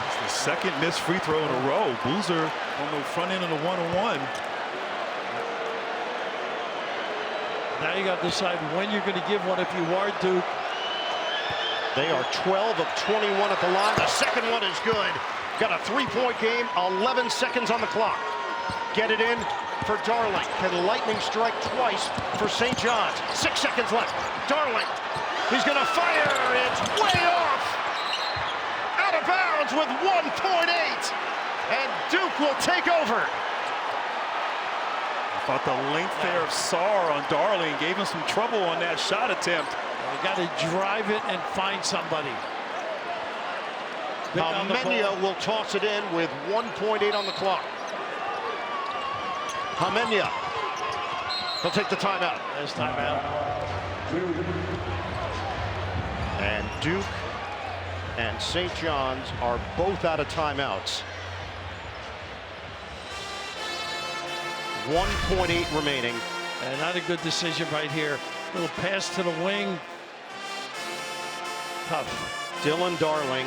It's the second missed free throw in a row. Boozer on the front end of the 1-on-1.
Now you got to decide when you're going to give one if you are Duke.
They are 12 of 21 at the line. The second one is good. Got a 3-point game, 11 seconds on the clock. Get it in for Darling. Can Lightning strike twice for St. John's? 6 seconds left. Darling, he's going to fire. It's way off. Out of bounds with 1.8. And Duke will take over.
I thought the length there of Sarr on Darling gave him some trouble on that shot attempt.
You got to drive it and find somebody.
Hamenia will toss it in with 1.8 on the clock. Hamenia. He'll take the timeout.
There's timeout.
And Duke and St. John's are both out of timeouts. 1.8 remaining.
And not a good decision right here. Little pass to the wing. Tough.
Dylan Darling.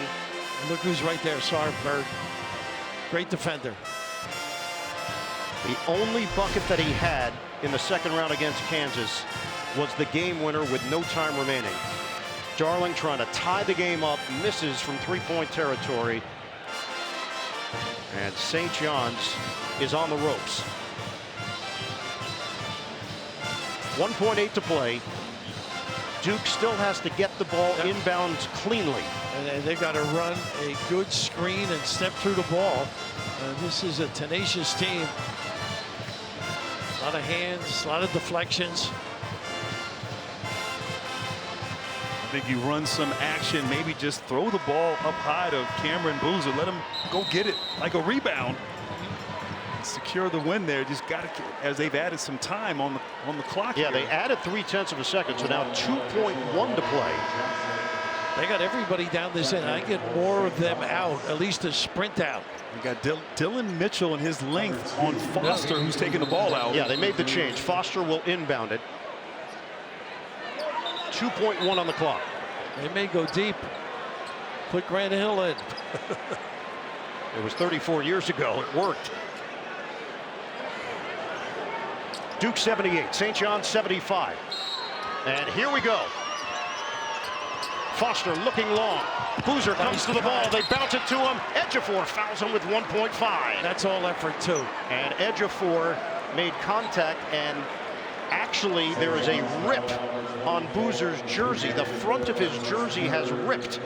And look who's right there. Sarr Bird. Great defender.
The only bucket that he had in the second round against Kansas was the game winner with no time remaining. Darling trying to tie the game up, misses from 3-point territory. And St. John's is on the ropes. 1.8 to play. Duke still has to get the ball inbounds cleanly.
And they've got to run a good screen and step through the ball. This is a tenacious team. A lot of hands, a lot of deflections.
I think you run some action, maybe just throw the ball up high to Cameron Boozer. Let him go get it like a rebound. Secure the win there. Just got to, as they've added some time on the clock.
Yeah,
here.
they added 0.3 of a second, so now 2.1 to play.
They got everybody down this end. I get more of them out, at least a sprint out.
We got Dylan Mitchell and his length on Foster, who's taking the ball out.
Yeah, they made the change. Foster will inbound it. 2.1 on the clock.
They may go deep. Put Grant Hill in.
It was 34 years ago. It worked. Duke 78, St. John's 75. And here we go. Foster looking long. Boozer comes to the ball. They bounce it to him. Ejiofor fouls him with 1.5.
That's all effort, too.
And Ejiofor made contact, and actually there is a rip on Boozer's jersey. The front of his jersey has ripped.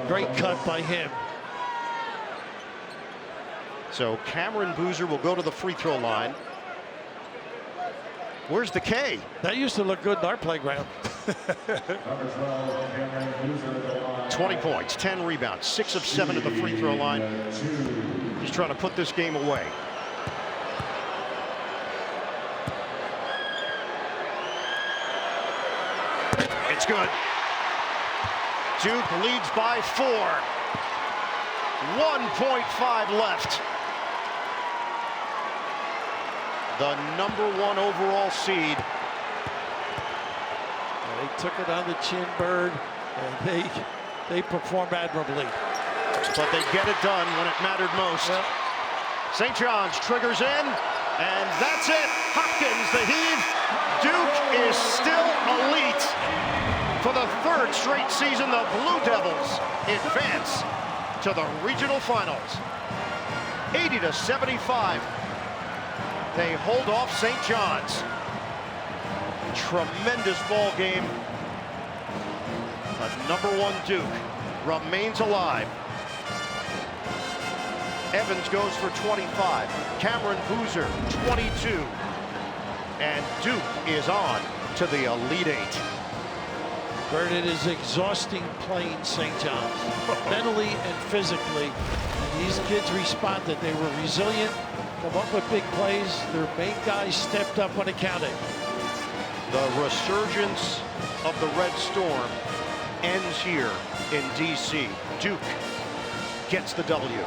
Great cut by him.
So Cameron Boozer will go to the free throw line. Where's the K?
That used to look good in our playground.
20 points, 10 rebounds, 6 of 7 at the free throw line. He's trying to put this game away. It's good. Duke leads by 4. 1.5 left. The #1 overall seed.
They took it on the chin, Bird, and they performed admirably.
But they get it done when it mattered most.
Well,
St. John's triggers in, and that's it. Hopkins, the heave. Duke is still elite. For the 3rd straight season, the Blue Devils advance to the regional finals. 80-75. They hold off St. John's. Tremendous ball game. But #1 Duke remains alive. Evans goes for 25. Cameron Boozer, 22. And Duke is on to the Elite 8.
Bird, it is exhausting playing St. John's, mentally and physically. And these kids responded. They were resilient, come up with big plays. Their main guys stepped up when it counted.
The resurgence of the Red Storm ends here in D.C. Duke gets the W.